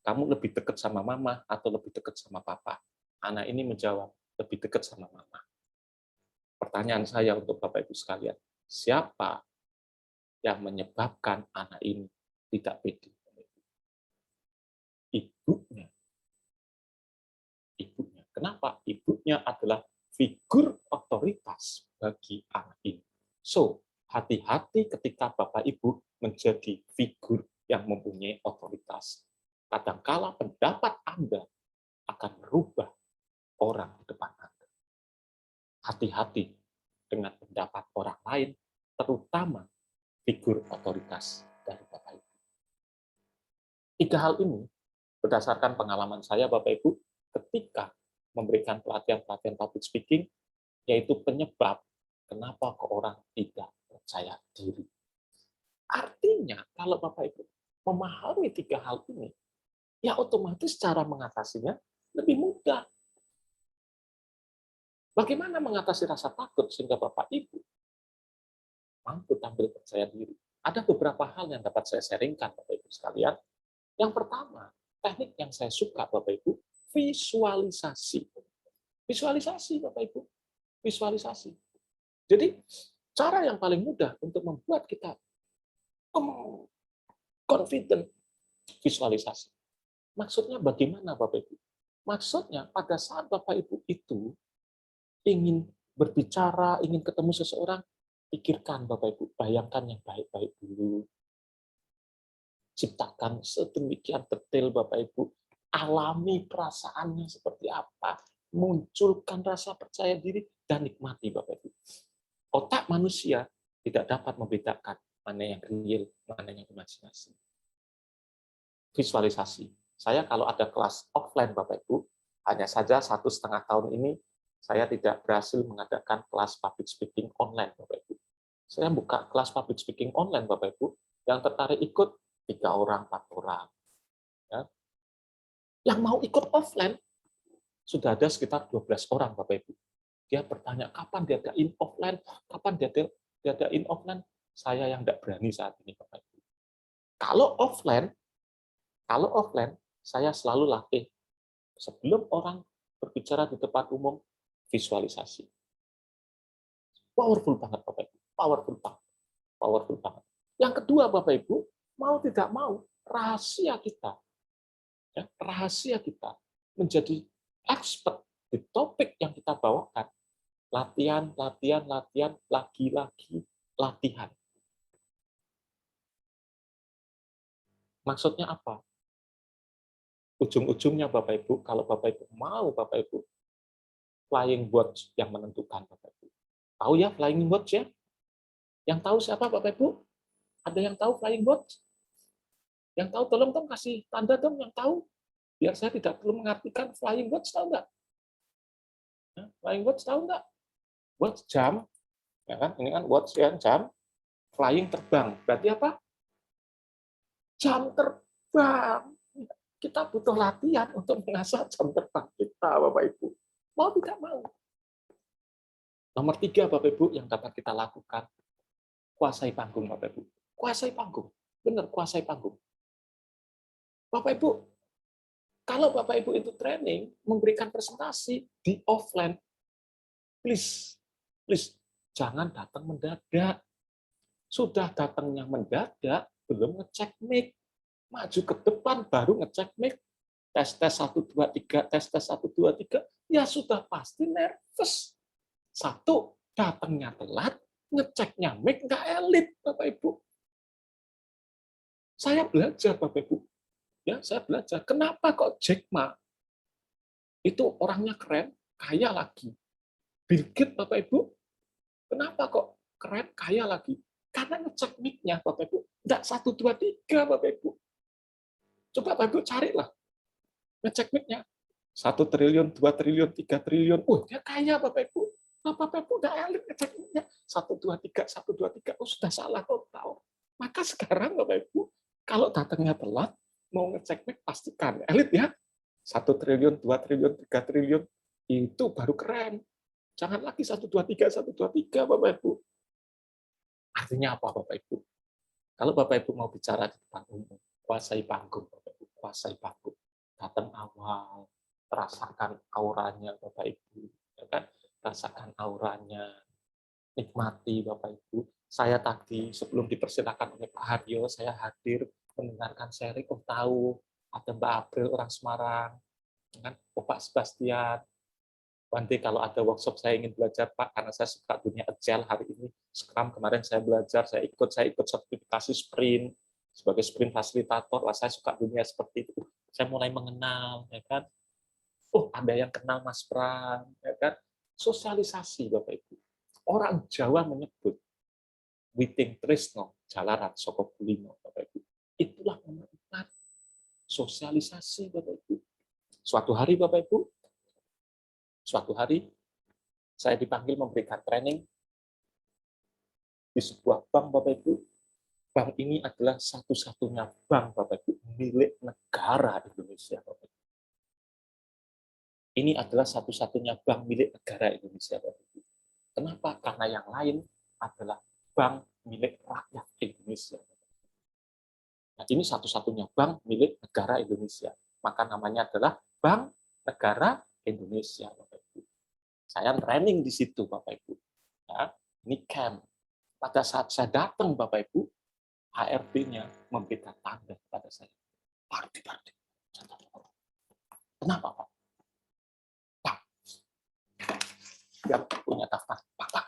kamu lebih dekat sama mama atau lebih dekat sama papa? Anak ini menjawab, lebih dekat sama mama. Pertanyaan saya untuk Bapak Ibu sekalian, siapa yang menyebabkan anak ini tidak pede? Ibunya. Ibunya. Kenapa? Ibunya adalah figur otoritas bagi anak ini. So, hati-hati ketika Bapak Ibu menjadi figur yang mempunyai otoritas. Kadangkala pendapat Anda akan merubah orang di depan Anda. Hati-hati dengan pendapat orang lain, terutama figur otoritas dari Bapak Ibu. 3 hal ini berdasarkan pengalaman saya, Bapak Ibu, ketika memberikan pelatihan-pelatihan public speaking, yaitu penyebab kenapa orang tidak percaya diri. Artinya, kalau Bapak Ibu memahami 3 hal ini, ya otomatis cara mengatasinya lebih mudah. Bagaimana mengatasi rasa takut sehingga Bapak Ibu mampu tampil percaya diri? Ada beberapa hal yang dapat saya sharingkan, Bapak Ibu sekalian. Yang pertama, teknik yang saya suka, Bapak Ibu, visualisasi. Visualisasi, Bapak Ibu. Visualisasi. Jadi, cara yang paling mudah untuk membuat kita confident, visualisasi. Maksudnya bagaimana, Bapak Ibu? Maksudnya pada saat Bapak Ibu itu ingin berbicara, ingin ketemu seseorang, pikirkan Bapak Ibu, bayangkan yang baik-baik dulu. Ciptakan sedemikian detail Bapak Ibu, alami perasaannya seperti apa, munculkan rasa percaya diri, dan nikmati Bapak Ibu. Otak manusia tidak dapat membedakan mana yang real, mana yang imajinasi. Visualisasi. Saya kalau ada kelas offline Bapak Ibu, hanya saja 1,5 tahun ini saya tidak berhasil mengadakan kelas public speaking online Bapak Ibu. Saya buka kelas public speaking online Bapak Ibu, yang tertarik ikut 3 orang, 4 orang. Ya. Yang mau ikut offline, sudah ada sekitar 12 orang Bapak Ibu. Dia bertanya, kapan diadain offline? Kapan diadain offline? Saya yang tidak berani saat ini Bapak Ibu. Kalau offline, saya selalu latih. Sebelum orang berbicara di tempat umum, visualisasi. Powerful banget Bapak Ibu. Powerful banget. Powerful banget. Yang kedua Bapak Ibu, mau tidak mau, rahasia kita menjadi expert di topik yang kita bawakan. Latihan, lagi-lagi latihan. Maksudnya apa? Ujung-ujungnya Bapak Ibu, kalau Bapak Ibu mau Bapak Ibu, flying watch yang menentukan Bapak Ibu. Tahu ya flying watch ya? Yang tahu siapa Bapak Ibu? Ada yang tahu flying watch? Yang tahu tolong dong kasih tanda dong yang tahu. Biar saya tidak perlu mengartikan flying watch, tahu nggak? Flying watch tahu nggak? Watch jam, ya kan? Ini kan watch ya, jam. Flying terbang. Berarti apa? Jam terbang. Kita butuh latihan untuk mengasah jam terbang kita, Bapak Ibu. Mau tidak mau. Nomor 3, Bapak Ibu, yang dapat kita lakukan, kuasai panggung, Bapak Ibu. Kuasai panggung. Benar, kuasai panggung. Bapak Ibu, kalau Bapak Ibu itu training, memberikan presentasi di offline, please, jangan datang mendadak. Sudah datangnya mendadak, belum ngecek mic. Maju ke depan, baru ngecek mic. Tes 1, 2, 3, tes 1, 2, 3, ya sudah pasti nervous. 1, datangnya telat, ngeceknya mic nggak elit, Bapak Ibu. Saya belajar, Bapak Ibu. Ya, saya belajar. Kenapa kok Jack Ma itu orangnya keren, kaya lagi. Bill Gates, Bapak Ibu, kenapa kok keren, kaya lagi? Karena ngecek mic-nya, Bapak Ibu. Nggak 1, 2, 3, Bapak Ibu. Coba Bapak Ibu carilah. Ngecek mic-nya. 1 triliun, 2 triliun, 3 triliun. Dia kaya, Bapak Ibu. Bapak Ibu nggak elit ngecek mic-nya. 1, 2, 3, 1, 2, 3. Sudah salah total. Maka sekarang, Bapak Ibu, kalau datangnya telat, mau ngecek pastikan elit ya. 1 triliun, 2 triliun, 3 triliun itu baru keren. Jangan lagi 123, Bapak Ibu. Artinya apa Bapak Ibu? Kalau Bapak Ibu mau bicara di depan umum, kuasai panggung Bapak Ibu, kuasai panggung. Datang awal, rasakan auranya Bapak Ibu, ya kan? Rasakan auranya, nikmati Bapak Ibu. Saya tadi sebelum dipersilakan oleh Pak Haryo, saya hadir mendengarkan sharing, tahu ada Mbak April orang Semarang, kan? Pak Sebastian. Nanti kalau ada workshop saya ingin belajar Pak, karena saya suka dunia agile hari ini. Scrum kemarin saya belajar, saya ikut sertifikasi sprint sebagai sprint fasilitator. Lah saya suka dunia seperti itu. Saya mulai mengenal, ya kan? Oh, ada yang kenal Mas Pram, ya kan? Sosialisasi Bapak Ibu. Orang Jawa menyebut Witing Trisno, Jalaran Soko Kulino, Bapak Ibu. Itulah nomor 4. Sosialisasi Bapak Ibu. Suatu hari Bapak Ibu, saya dipanggil memberikan training di sebuah bank Bapak Ibu. Bank ini adalah satu-satunya bank Bapak Ibu milik negara Indonesia Bapak Ibu. Ini adalah satu-satunya bank milik negara Indonesia Bapak Ibu. Kenapa? Karena yang lain adalah bank milik rakyat Indonesia. Nah, ini satu-satunya bank milik negara Indonesia. Maka namanya adalah Bank Negara Indonesia Bapak Ibu. Saya training di situ Bapak Ibu. Ya, ini camp. Pada saat saya datang Bapak Ibu, HRD-nya memberikan tanda kepada saya. Parti. Kenapa Pak? Pak, yang punya daftar. Pak,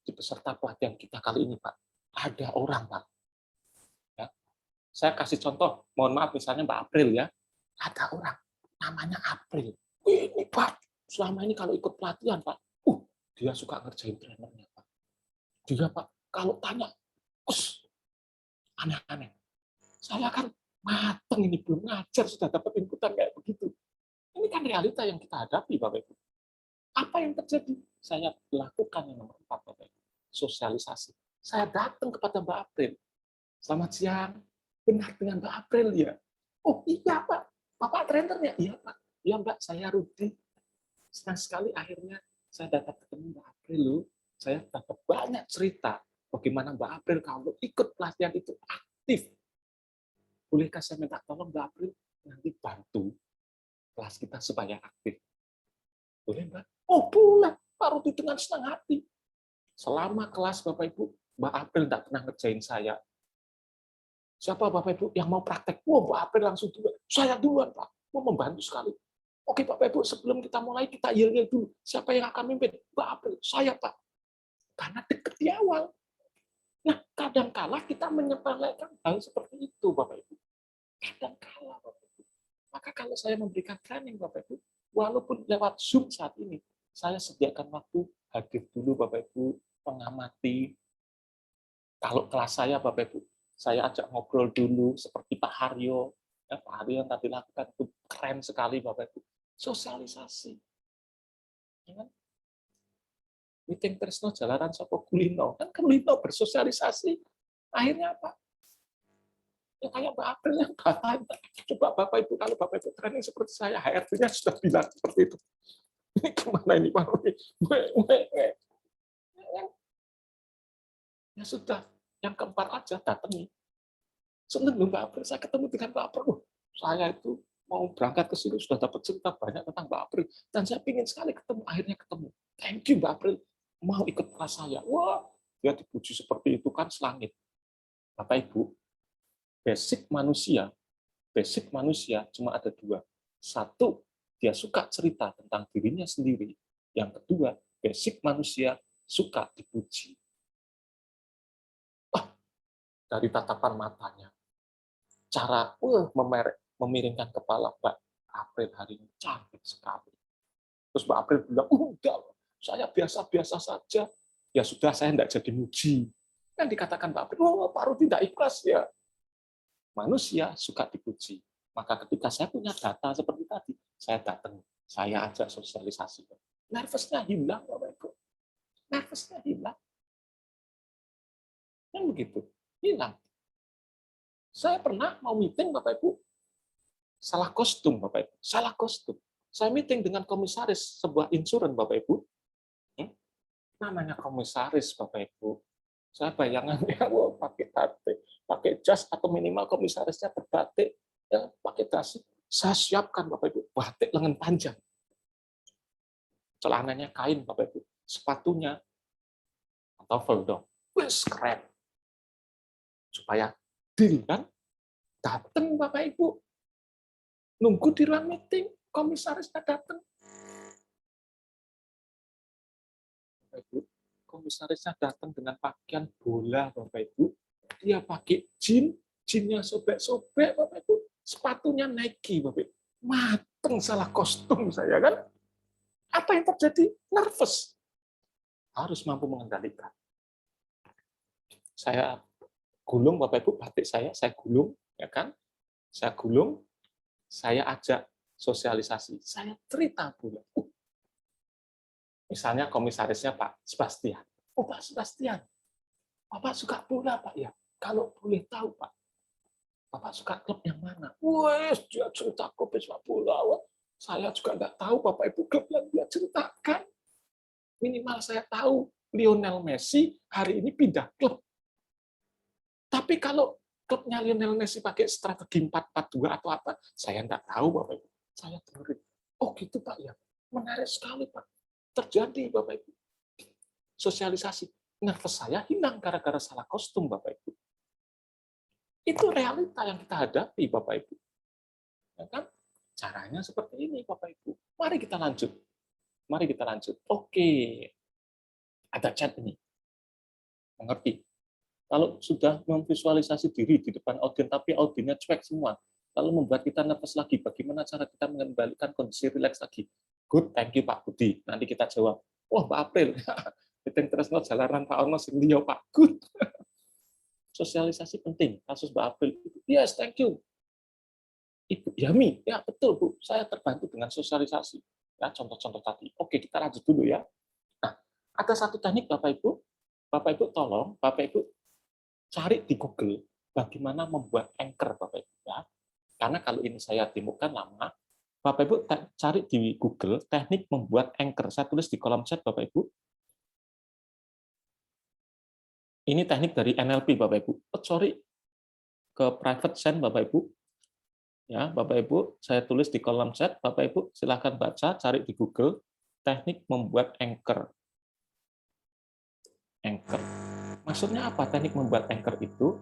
di peserta pelatihan kita kali ini Pak, ada orang Pak. Ya, saya kasih contoh, mohon maaf misalnya Mbak April ya, ada orang namanya April. Ini Pak, selama ini kalau ikut pelatihan Pak, dia suka ngerjain trainernya Pak. Dia Pak, kalau tanya, aneh-aneh. Saya kan mateng ini, belum ngajar, sudah dapat inputan kayak begitu. Ini kan realita yang kita hadapi, Bapak Ibu. Apa yang terjadi? Saya lakukan yang nomor 4, Bapak Ibu. Sosialisasi. Saya datang kepada Mbak April. Selamat siang. Benar dengan Mbak April ya? Oh iya Pak. Bapak trainernya? Iya Pak. Iya Mbak, saya Rudi. Senang sekali akhirnya saya dapat ketemu Mbak April loh. Saya dapat banyak cerita bagaimana Mbak April kalau ikut pelatihan itu aktif. Bolehkah saya minta tolong Mbak April nanti bantu kelas kita supaya aktif? Boleh Mbak? Oh boleh, Pak Rudi dengan senang hati. Selama kelas Bapak Ibu, Mbak April tidak pernah ngerjain saya. Siapa Bapak Ibu yang mau praktek? Mbak April langsung duluan. Saya duluan Pak, mau membantu sekali. Oke Bapak Ibu, sebelum kita mulai kita yel-yel dulu. Siapa yang akan mimpin? Mbak April, saya Pak. Karena dekat di awal. Nah, kadang-kala kita menyepelekan hal seperti itu Bapak Ibu. Kadang-kala Bapak Ibu. Maka kalau saya memberikan training Bapak Ibu, walaupun lewat Zoom saat ini, saya sediakan waktu hadir dulu Bapak Ibu, mengamati. Kalau kelas saya Bapak Ibu, saya ajak ngobrol dulu seperti Pak Haryo. Ya, Pak Haryo yang tadi lakukan itu keren sekali Bapak Ibu. Sosialisasi. Ya kan? Witing Trisno Jalaran Soko Kulino. Kan Kulino bersosialisasi. Akhirnya apa? Ya kayak Mbak April yang kata, coba Bapak Ibu, kalau Bapak Ibu training seperti saya, HRD-nya sudah bilang seperti itu. Ini kemana ini Pak Rudi? Ya sudah, yang keempat aja datangi. Senang Mbak April, saya ketemu dengan Mbak April. Saya itu mau berangkat ke sini sudah dapat cerita banyak tentang Mbak April dan saya ingin sekali ketemu, akhirnya ketemu. Thank you Mbak April, mau ikut kelas saya. Wah, dia dipuji seperti itu kan selangit. Bapak Ibu, basic manusia cuma ada 2. 1, dia suka cerita tentang dirinya sendiri. Yang kedua, basic manusia suka dipuji. Dari tatapan matanya, cara memiringkan kepala Mbak April hari ini cantik sekali. Terus Mbak April bilang, enggak, saya biasa-biasa saja. Ya sudah, saya tidak jadi muji. Kan dikatakan Mbak April, Pak Rudi tidak ikhlas ya. Manusia suka dipuji. Maka ketika saya punya data seperti tadi, saya datang, saya ajak sosialisasi. Nervousnya hilang, Bapak Ibu. Nervousnya hilang. Kan begitu, hilang. Saya pernah mau meeting, Bapak Ibu, Salah kostum, Bapak Ibu. Salah kostum. Saya meeting dengan komisaris sebuah insuran, Bapak Ibu. Hmm? Namanya komisaris, Bapak Ibu. Saya bayangannya, wah, pakai batik, pakai jas, atau minimal komisarisnya berbatik, ya, pakai jas. Saya siapkan, Bapak Ibu, batik lengan panjang. Celananya kain, Bapak Ibu. Sepatunya, atau dong. Wes, keren. Supaya deal, kan? Datang, Bapak Ibu. Nunggu di ruang meeting, komisarisnya datang. Bapak Ibu, komisarisnya datang dengan pakaian bola, Bapak Ibu. Dia pakai jeansnya sobek-sobek, Bapak Ibu. Sepatunya Nike, Bapak Ibu. Mateng salah kostum saya, kan? Apa yang terjadi? Nervous. Harus mampu mengendalikan. Saya gulung, Bapak Ibu, batik saya gulung, ya kan? Saya gulung, saya ajak sosialisasi. Saya cerita bola. Misalnya komisarisnya Pak Sebastian. Oh, Pak Sebastian, Bapak suka bola, Pak, ya? Kalau boleh tahu, Pak, Bapak suka klub yang mana? Wes, dia cerita klub sepak bola. Wah, saya juga nggak tahu, Bapak Ibu, klub yang dia ceritakan. Minimal saya tahu Lionel Messi hari ini pindah klub. Tapi kalau klubnya Lionel Messi pakai strategi 4-4-2 atau apa, saya nggak tahu, Bapak Ibu. Saya dengerin. Oh gitu, Pak, ya. Menarik sekali, Pak. Terjadi, Bapak Ibu. Sosialisasi. Nervous saya hilang gara-gara salah kostum, Bapak Ibu. Itu realita yang kita hadapi, Bapak Ibu. Ya kan? Caranya seperti ini, Bapak Ibu. Mari kita lanjut. Mari kita lanjut. Oke. Ada chat ini. Mengerti? Kalau sudah memvisualisasi diri di depan audien, tapi audiennya cuek semua, lalu membuat kita nervous lagi, bagaimana cara kita mengembalikan kondisi rileks lagi? Good, thank you Pak Budi. Nanti kita jawab, wah Mbak April, meeting terus jalanan Pak Ono sing liya Pak. Good. Sosialisasi penting. Kasus Mbak April itu, yes, thank you. Ibu Yami, ya betul Bu, saya terbantu dengan sosialisasi. Ya, contoh-contoh tadi. Oke, kita lanjut dulu ya. Nah, ada satu teknik Bapak Ibu tolong, Bapak Ibu cari di Google bagaimana membuat anchor, Bapak Ibu, ya. Karena kalau ini saya temukan lama, Bapak Ibu cari di Google teknik membuat anchor. Saya tulis di kolom chat, Bapak Ibu. Ini teknik dari NLP, Bapak Ibu. Oh, sorry, ke private send, Bapak Ibu. Ya, Bapak Ibu, saya tulis di kolom chat. Bapak Ibu silakan baca, cari di Google teknik membuat anchor. Anchor. Maksudnya apa teknik membuat anchor itu?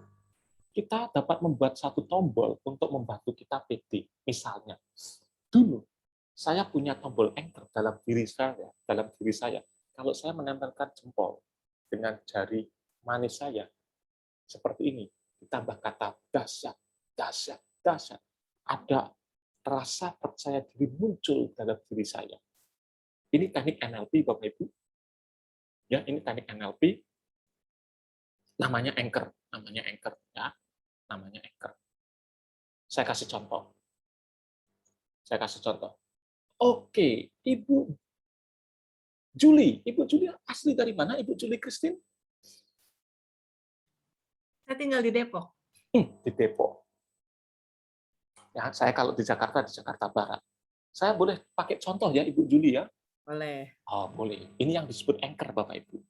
Kita dapat membuat satu tombol untuk membantu kita PD. Misalnya, dulu saya punya tombol anchor dalam diri saya. Kalau saya menempelkan jempol dengan jari manis saya seperti ini, ditambah kata dahsyat, dahsyat, dahsyat, ada rasa percaya diri muncul dalam diri saya. Ini teknik NLP, Bapak Ibu. Ya, ini teknik NLP. Namanya anchor, ya. Namanya anchor. Saya kasih contoh. Oke, Ibu Juli asli dari mana? Ibu Juli Christine? Saya tinggal di Depok. Di Depok. Ya, saya kalau di Jakarta Barat. Saya boleh pakai contoh ya, Ibu Juli ya? Boleh. Oh, boleh. Ini yang disebut anchor, Bapak Ibu.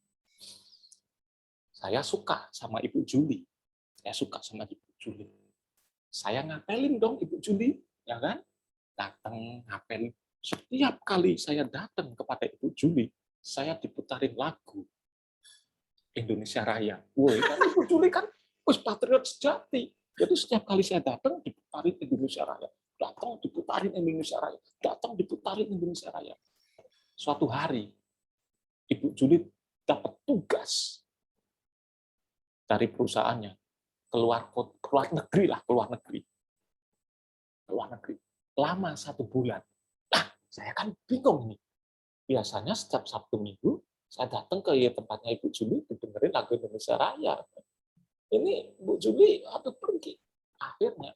Saya suka sama Ibu Juli. Saya ngapelin dong Ibu Juli, ya kan? Datang ngapelin. Setiap kali saya datang kepada Ibu Juli, saya diputarin lagu Indonesia Raya. Woi, kan Ibu Juli kan patriot sejati. Jadi setiap kali saya datang diputarin Indonesia Raya. Datang diputarin Indonesia Raya. Datang diputarin Indonesia Raya. Suatu hari Ibu Juli dapat tugas dari perusahaannya keluar negeri. Lama 1 bulan. Nah, saya kan bingung nih. Biasanya setiap Sabtu Minggu saya datang ke tempatnya Ibu Juli didengerin lagu Indonesia Raya. Ini Bu Juli harus pergi. Akhirnya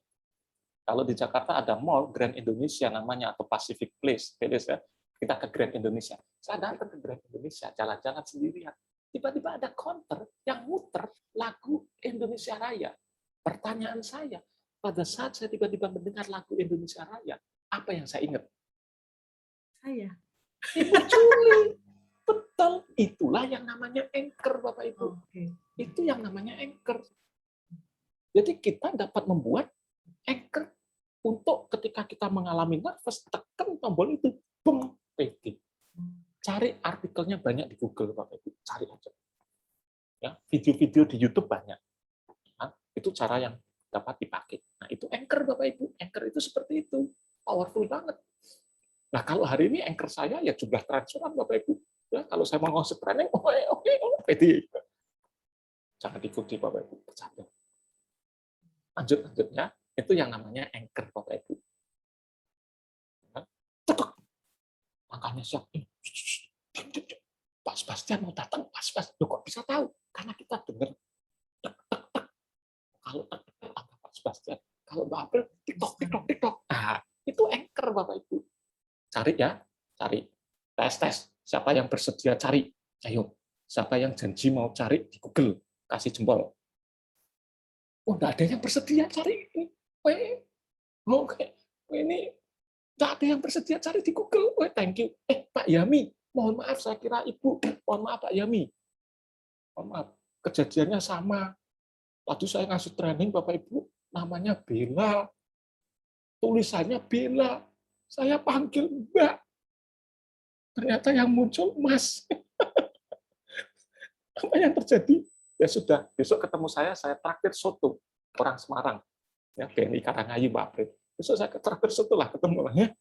kalau di Jakarta ada mall Grand Indonesia namanya atau Pacific Place, ya. Kita ke Grand Indonesia. Saya datang ke Grand Indonesia, jalan-jalan sendirian. Tiba-tiba ada konter yang muter lagu Indonesia Raya. Pertanyaan saya, pada saat saya tiba-tiba mendengar lagu Indonesia Raya, apa yang saya ingat? Saya. Ibu Juli. Betul, itulah yang namanya anchor, Bapak Ibu. Oke. Itu yang namanya anchor. Jadi kita dapat membuat anchor untuk ketika kita mengalami nervous, tekan tombol itu, boom, PD. Cari artikelnya banyak di Google, Bapak Ibu. Cari aja. Ya, video-video di YouTube banyak. Nah, itu cara yang dapat dipakai. Nah, itu anchor, Bapak Ibu. Anchor itu seperti itu. Powerful banget. Nah, kalau hari ini anchor saya ya jumlah transferan, Bapak Ibu. Ya, kalau saya mau ngasih training, oke, PD. Jangan diikuti, Bapak Ibu. Bercanda. Lanjutnya, itu yang namanya anchor, Bapak Ibu. Cetuk. Langkahnya siap. Pak Sebastian mau datang, Pak Sebastian. Loh, kok bisa tahu? Karena kita dengar. Kalau Pak Sebastian, kalau Mbak April, TikTok. Nah, itu anchor, Bapak Ibu. Cari ya, cari. Tes. Siapa yang bersedia cari? Ayo. Siapa yang janji mau cari di Google? Kasih jempol. Oh, enggak ada yang bersedia cari ini. Oke. Ini enggak ada yang bersedia cari di Google. Thank you. Pak Yami, mohon maaf, saya kira Ibu. Mohon maaf, Pak Yami. Mohon maaf. Kejadiannya sama. Tadi saya ngasih training, Bapak Ibu, namanya Bella. Tulisannya Bella. Saya panggil Mbak. Ternyata yang muncul Mas. Apa yang terjadi? Ya sudah, besok ketemu saya traktir soto orang Semarang, ya BNI Karangayu, Mbak April. Besok saya traktir soto lah, ketemu lah ya.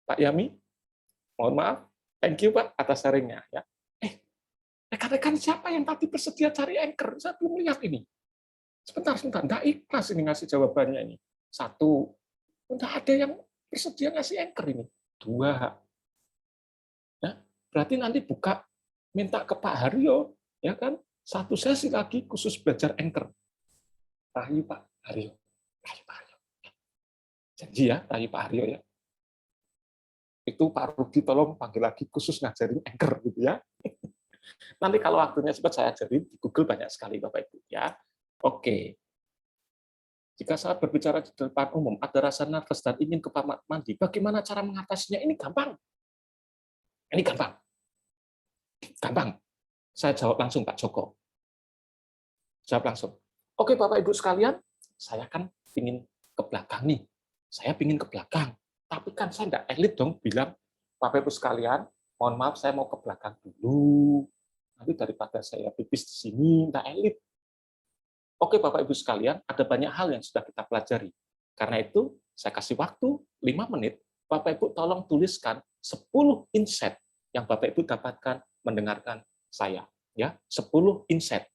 Pak Yami, mohon maaf, thank you Pak atas sharingnya. Ya. Rekan-rekan siapa yang tadi bersedia cari anchor? Saya belum lihat ini. Sebentar, nggak ikhlas ini ngasih jawabannya ini. 1, nggak ada yang bersedia ngasih anchor ini. 2, ya, berarti nanti buka minta ke Pak Haryo, ya kan? 1 sesi lagi khusus belajar anchor. Rayu Pak Haryo. Janji ya, Rayu Pak Haryo ya. Itu Pak Rudi tolong panggil lagi khusus ngajarin anchor gitu ya. Nanti kalau waktunya sempat saya ajarin di Google banyak sekali Bapak Ibu ya. Oke. Jika saat berbicara di depan umum ada rasa nervous dan ingin ke kamar mandi, bagaimana cara mengatasinya? Ini gampang. Ini gampang. Gampang. Saya jawab langsung Pak Joko. Jawab langsung. Oke Bapak Ibu sekalian, saya kan ingin ke belakang nih. Saya ingin ke belakang. Tapi kan saya nggak elit dong bilang, Bapak Ibu sekalian, mohon maaf saya mau ke belakang dulu. Nanti daripada saya pipis di sini, nggak elit. Oke Bapak Ibu sekalian, ada banyak hal yang sudah kita pelajari. Karena itu, saya kasih waktu 5 menit, Bapak Ibu tolong tuliskan 10 insight yang Bapak Ibu dapatkan mendengarkan saya. Ya, 10 insight.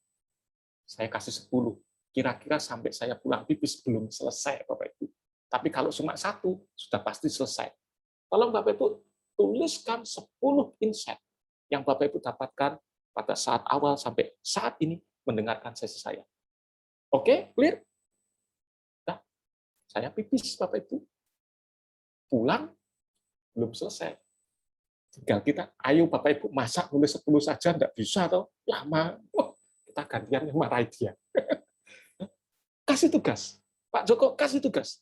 Saya kasih 10. Kira-kira sampai saya pulang pipis belum selesai, Bapak Ibu. Tapi kalau cuma 1, sudah pasti selesai. Tolong Bapak Ibu tuliskan 10 insight yang Bapak Ibu dapatkan pada saat awal sampai saat ini mendengarkan sesi saya. Oke, clear? Nah, saya pipis, Bapak Ibu. Pulang, belum selesai. Tinggal kita, ayo Bapak Ibu, masak nulis 10 saja, enggak bisa, toh lama. Kita gantian marahi dia. Kasih tugas. Pak Joko, kasih tugas.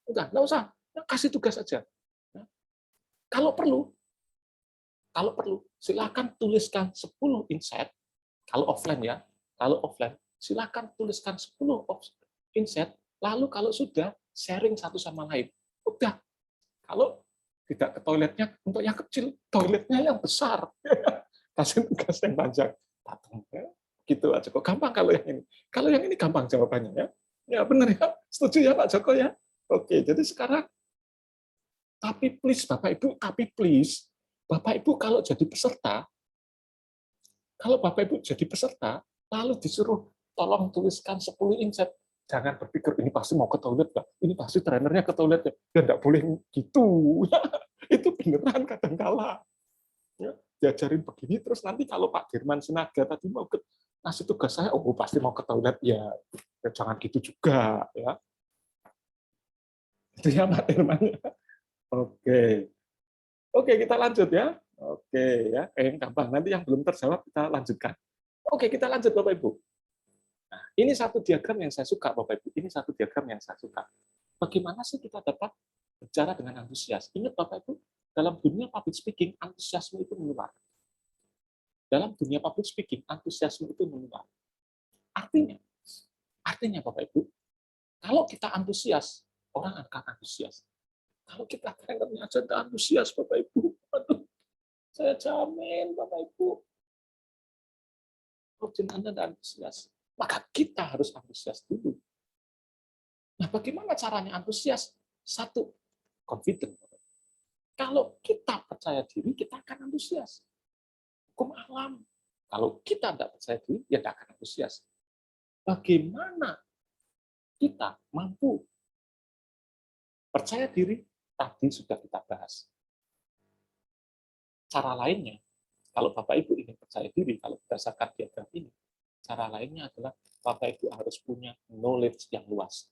Enggak usah. Kasih tugas saja. Kalau perlu, silakan tuliskan 10 insight. Kalau offline ya, silakan tuliskan 10 insight, lalu kalau sudah, sharing satu sama lain. Udah. Kalau tidak ke toiletnya, untuk yang kecil, toiletnya yang besar. Kasih tugas yang panjang. Gitu aja kok. Gampang kalau yang ini. Kalau yang ini gampang jawabannya ya. Ya benar ya. Setuju ya Pak Joko ya. Oke, jadi sekarang tapi please Bapak Ibu, Bapak Ibu kalau jadi peserta, lalu disuruh tolong tuliskan 10 insight, jangan berpikir ini pasti mau ke toilet, ini pasti trainernya ke toilet, ya enggak boleh gitu. Itu beneran kadangkala. Ya, diajarin begini, terus nanti kalau Pak Dirman Sinaga tadi mau ngasih tugas saya, oh pasti mau ke toilet, ya jangan gitu juga. Ya. Itu ya Pak Dirman. Oke, kita lanjut ya. Oke ya, gampang. Nanti yang belum terjawab kita lanjutkan. Oke, kita lanjut Bapak Ibu. Nah, Ini satu diagram yang saya suka, Bapak Ibu. Ini satu diagram yang saya suka. Bagaimana sih kita dapat bicara dengan antusias? Ingat Bapak Ibu, dalam dunia public speaking, antusiasme itu menular. Dalam dunia public speaking, antusiasme itu menular. Artinya Bapak Ibu, kalau kita antusias, orang akan antusias. Kalau kita trainernya aja antusias, Bapak Ibu, aduh, saya jamin Bapak Ibu, audiens Anda tidak antusias. Maka kita harus antusias dulu. Nah, bagaimana caranya antusias? Satu, confident. Kalau kita percaya diri, kita akan antusias. Hukum alam. Kalau kita tidak percaya diri, ya tidak akan antusias. Bagaimana kita mampu percaya diri? Tadi sudah kita bahas. Cara lainnya, kalau Bapak Ibu ingin percaya diri, kalau berdasarkan diagram ini, cara lainnya adalah Bapak Ibu harus punya knowledge yang luas.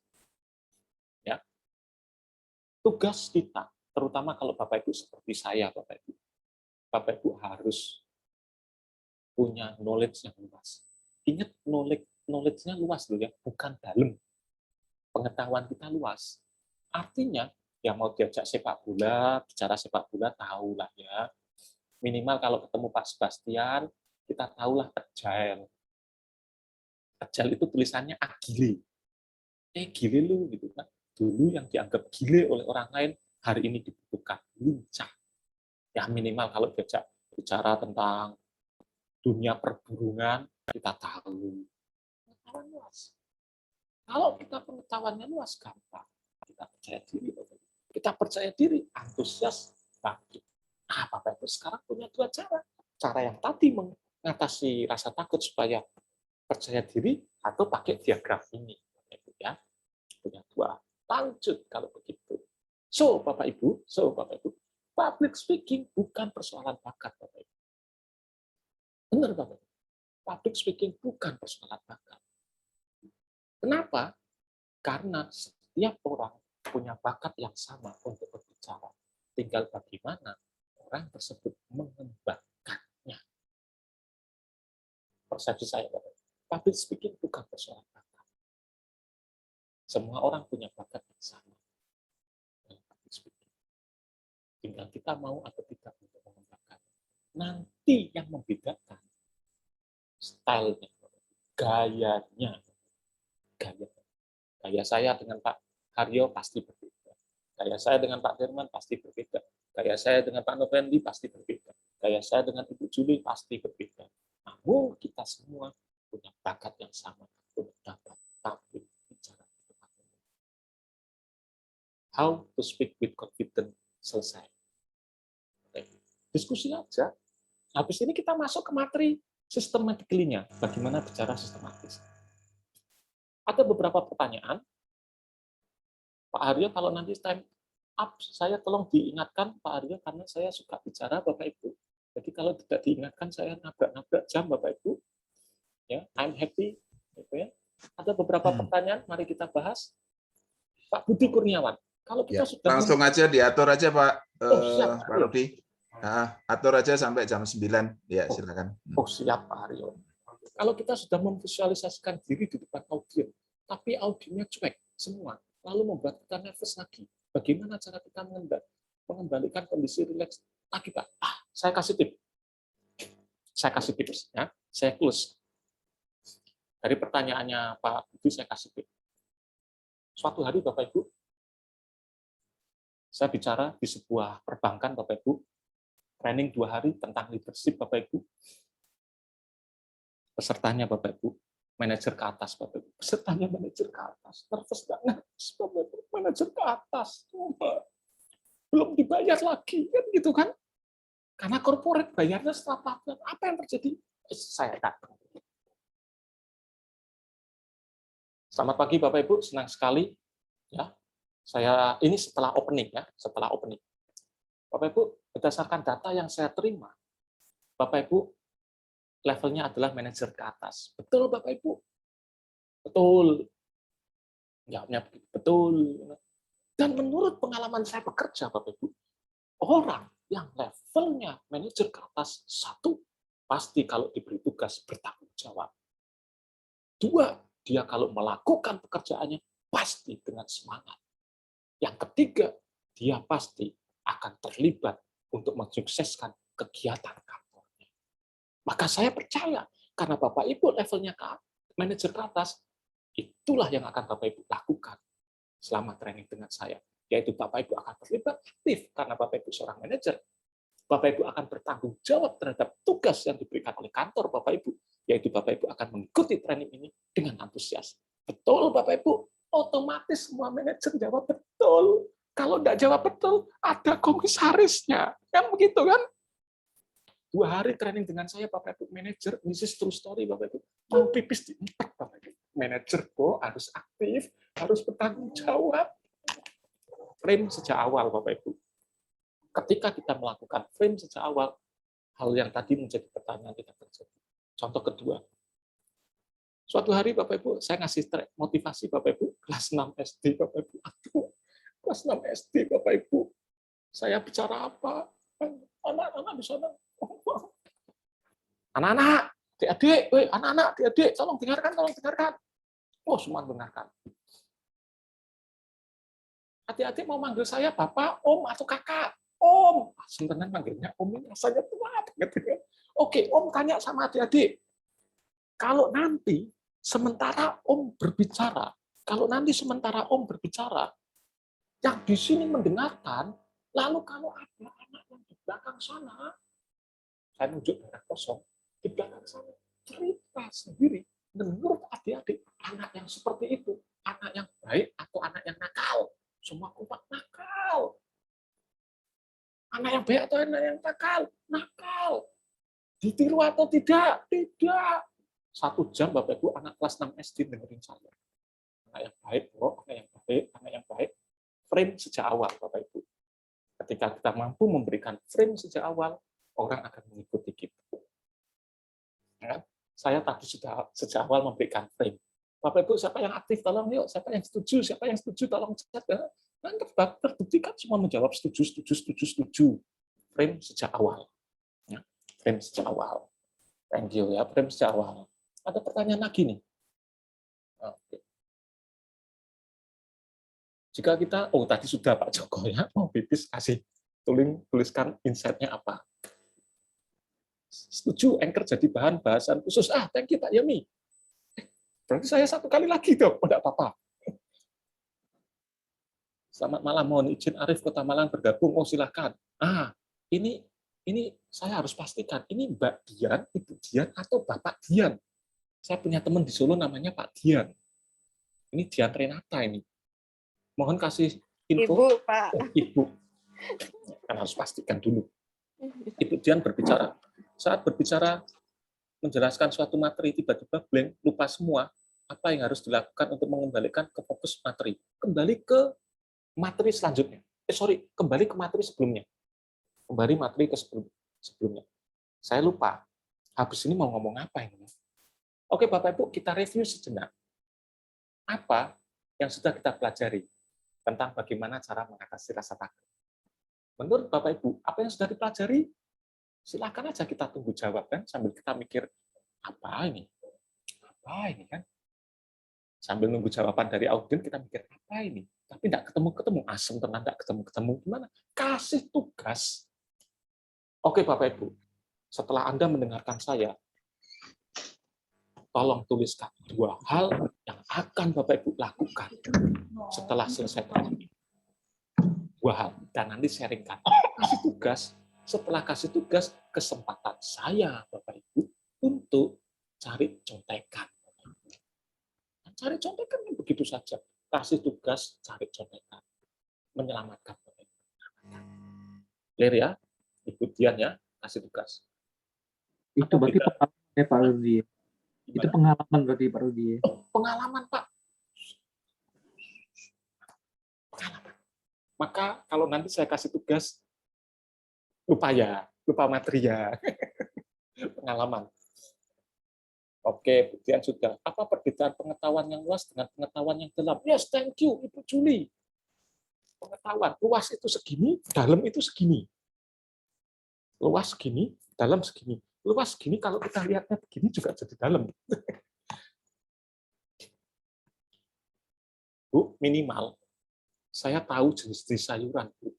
Ya. Tugas kita, terutama kalau Bapak Ibu seperti saya, Bapak Ibu harus punya knowledge yang luas. Ingat, knowledge-nya luas loh ya, bukan dalam. Pengetahuan kita luas. Artinya, yang mau diajak sepak bola, bicara sepak bola, tahulah ya. Minimal kalau ketemu Pak Sebastian, kita tahulah agile. Agile itu tulisannya agile. Gile lu gitu kan. Dulu yang dianggap gile oleh orang lain, hari ini dibutuhkan lincah. Ya minimal kalau diajak bicara tentang dunia perburungan, kita tahu. Pengetahuan luas. Kalau kita pengetahuannya luas, gampang. Kita percaya diri. Kita percaya diri, antusias, bangkit. Nah, Bapak Ibu sekarang punya dua cara. Cara yang tadi mengatasi rasa takut supaya percaya diri, atau pakai diagram ini. Ya. Punya dua. Lanjut kalau begitu. So, Bapak Ibu, public speaking bukan persoalan bakat, Bapak Ibu. Benar, Bapak Ibu. Public speaking bukan persoalan bakat. Kenapa? Karena setiap orang punya bakat yang sama untuk berbicara. Tinggal bagaimana orang tersebut mengembangkannya. Persepsi saya, Bapak Ibu. Public speaking bukan persoalan bakat. Semua orang punya bakat yang sama. Tinggal kita mau atau tidak untuk mengembangkan. Nanti yang membedakan stylenya, gayanya. Gaya saya dengan Pak Haryo pasti berbeda. Gaya saya dengan Pak Derman pasti berbeda. Gaya saya dengan Pak Novendi pasti berbeda. Gaya saya dengan Ibu Juli pasti berbeda. Namun kita semua punya bakat yang sama untuk dapat tampil bicara di depan umum. How to speak with confidence selesai. Diskusi aja. Habis ini kita masuk ke materi systematically-nya. Bagaimana bicara sistematis. Ada beberapa pertanyaan. Pak Aryo, kalau nanti time up, saya tolong diingatkan, Pak Aryo, karena saya suka bicara, Bapak Ibu. Jadi kalau tidak diingatkan, saya nabrak-nabrak jam, Bapak Ibu. Ya, I'm happy. Gitu ya. Ada beberapa pertanyaan, mari kita bahas. Pak Budi Kurniawan, kalau kita Ya, sudah langsung aja diatur aja Pak, siap, Pak Rudi. Nah, atur aja sampai jam 9. Ya, silakan. Siap, Pak Aryo. Kalau kita sudah memvisualisasikan diri di depan audiens, tapi audiensnya cuek semua, lalu membuat kita nervous lagi. Bagaimana cara kita mengembalikan kondisi rileks lagi, Pak? Saya kasih tips. Ya. Saya close. Dari pertanyaannya Pak Budi, saya kasih tips. Suatu hari, Bapak Ibu, saya bicara di sebuah perbankan, Bapak Ibu, training 2 hari tentang leadership, Bapak Ibu. Pesertanya, Bapak Ibu, manajer ke atas, Bapak Ibu. Pesertanya manajer ke atas. Nervous banget, Bapak Ibu. Manajer ke atas. Belum dibayar lagi, kan gitu kan? Karena corporate bayarnya setelah 4 bulan. Apa yang terjadi? Saya datang. Selamat pagi, Bapak Ibu. Senang sekali. Ya, saya ini setelah opening ya, setelah opening. Bapak Ibu, berdasarkan data yang saya terima, Bapak Ibu levelnya adalah manajer ke atas. Betul, Bapak Ibu? Betul. Jawabnya betul. Dan menurut pengalaman saya bekerja, Bapak Ibu, orang yang levelnya manajer ke atas, 1, pasti kalau diberi tugas bertanggung jawab. 2, dia kalau melakukan pekerjaannya pasti dengan semangat. Yang ketiga, dia pasti akan terlibat untuk mensukseskan kegiatan kantornya. Maka saya percaya, karena Bapak Ibu levelnya manajer ke atas, itulah yang akan Bapak Ibu lakukan selama training dengan saya. Yaitu Bapak Ibu akan terlibat aktif, karena Bapak Ibu seorang manajer. Bapak Ibu akan bertanggung jawab terhadap tugas yang diberikan oleh kantor Bapak Ibu, yaitu Bapak Ibu akan mengikuti training ini dengan antusias. Betul Bapak Ibu, otomatis semua manajer jawab betul. Kalau tidak jawab betul, ada komisarisnya. Kan begitu kan? 2 hari training dengan saya Bapak Ibu manajer, this is true story Bapak Ibu. Mau pipis di empat Bapak Ibu. Manajer kok harus aktif, harus bertanggung jawab. Frame sejak awal Bapak Ibu. Ketika kita melakukan frame sejak awal, hal yang tadi menjadi pertanyaan tidak terjadi. Contoh kedua, suatu hari Bapak Ibu, saya ngasih motivasi Bapak Ibu, kelas 6 SD Bapak Ibu. Aduh, kelas 6 SD Bapak Ibu. Saya bicara apa? Anak-anak di sana. Anak-anak, adik-adik, anak-anak, adik-adik, tolong dengarkan. Oh, semua dengarkan. Adik-adik mau manggil saya Bapak, Om, atau Kakak? Om, sebenarnya manggilnya Om ini rasanya tua banget. Oke, Om tanya sama adik-adik. Kalau nanti sementara Om berbicara, yang di sini mendengarkan, lalu kalau ada anak yang di belakang sana, saya nunjuk daerah kosong, di belakang sana, cerita sendiri, menurut adik-adik, anak yang seperti itu, anak yang baik atau anak yang nakal? Semua kompak nakal. Anak yang baik atau anak yang nakal? Nakal. Ditiru atau tidak? Tidak. 1 jam Bapak Ibu anak kelas 6 SD dengerin saya. Anak yang baik, bro. Anak yang baik. Frame sejak awal Bapak Ibu. Ketika kita mampu memberikan frame sejak awal, orang akan mengikuti kita. Ya, saya tadi sudah sejak awal memberikan frame. Bapak Ibu, siapa yang aktif? Tolong yuk. Siapa yang setuju? Tolong chat. Dan terbuktikan semua menjawab setuju. Frame sejak awal. Ya, frame sejak awal. Thank you ya, frame sejak awal. Ada pertanyaan lagi nih. Oke. Jika kita, tadi sudah Pak Joko ya, mau pipis kasih tuliskan insight-nya apa. Setuju, Anchor jadi bahan bahasan khusus. Thank you Pak Yemi. Berarti saya 1 kali lagi dong, enggak apa-apa. Selamat malam, mohon izin Arif Kota Malang bergabung. Silakan. Ini saya harus pastikan, ini Mbak Dian, Ibu Dian, atau Bapak Dian. Saya punya teman di Solo namanya Pak Dian. Ini Dian Renata ini. Mohon kasih info. Ibu, Pak. Ibu. Kan harus pastikan dulu. Ibu Dian berbicara. Saat berbicara, menjelaskan suatu materi, tiba-tiba blank, lupa semua, apa yang harus dilakukan untuk mengembalikan ke fokus materi. Kembali ke materi selanjutnya. Kembali ke materi sebelumnya. Kembali materi ke sebelumnya. Saya lupa. Habis ini mau ngomong apa ini? Oke, Bapak Ibu, kita review sejenak. Apa yang sudah kita pelajari tentang bagaimana cara mengatasi rasa takut? Menurut Bapak Ibu, apa yang sudah dipelajari? Silakan aja kita tunggu jawaban sambil kita mikir, apa ini? Apa ini kan? Sambil nunggu jawaban dari audien, kita mikir, apa ini? Tapi tidak ketemu-ketemu. Asem tenang, tidak ketemu-ketemu. Gimana? Kasih tugas. Oke, Bapak Ibu. Setelah Anda mendengarkan saya, tolong tuliskan 2 hal yang akan Bapak Ibu lakukan setelah selesai training. 2 hal. Dan nanti sharingkan. Kasih tugas. Setelah kasih tugas, kesempatan saya, Bapak Ibu, untuk cari contekan. Cari contekan begitu saja. Kasih tugas, cari contekan. Menyelamatkan. Clear ya? Ibu Dian ya, kasih tugas. Itu berarti pengalaman ya Pak Rudi. Itu pengalaman berarti Pak Rudi. Pengalaman Pak. Pengalaman. Maka kalau nanti saya kasih tugas, lupa materi ya. Pengalaman. Oke, Dian sudah. Apa perbedaan pengetahuan yang luas dengan pengetahuan yang dalam? Yes, thank you, Ibu Juli. Pengetahuan luas itu segini, dalam itu segini. Luas segini, dalam segini. Luas segini kalau kita lihatnya begini juga jadi dalam. Bu, minimal saya tahu jenis-jenis sayuran, Bu.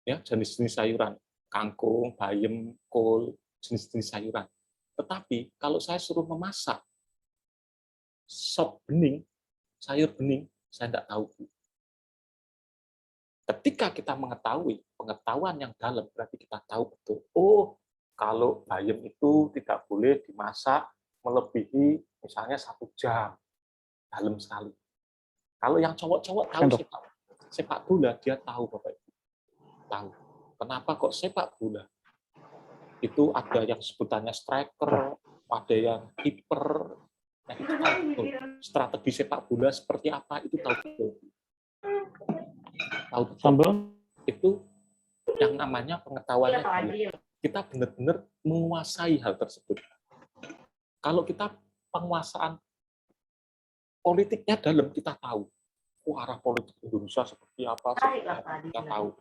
Ya, jenis-jenis sayuran, kangkung, bayam, kol, jenis-jenis sayuran. Tetapi kalau saya suruh memasak sop bening, sayur bening, saya tidak tahu, Bu. Ketika kita mengetahui pengetahuan yang dalam, berarti kita tahu betul. Oh, kalau bayam itu tidak boleh dimasak melebihi misalnya 1 jam, dalam sekali. Kalau yang cowok-cowok tahu sepak bola, dia tahu Bapak Ibu. Tahu. Kenapa kok sepak bola? Itu ada yang sebutannya striker, ada yang kiper. Nah, itu tahu betul. Strategi sepak bola seperti apa, itu tahu betul. Tahu betul. Itu yang namanya pengetahuannya dalam. Kita benar-benar menguasai hal tersebut. Kalau kita penguasaan politiknya dalam, kita tahu. Arah politik Indonesia seperti apa, kita tahu.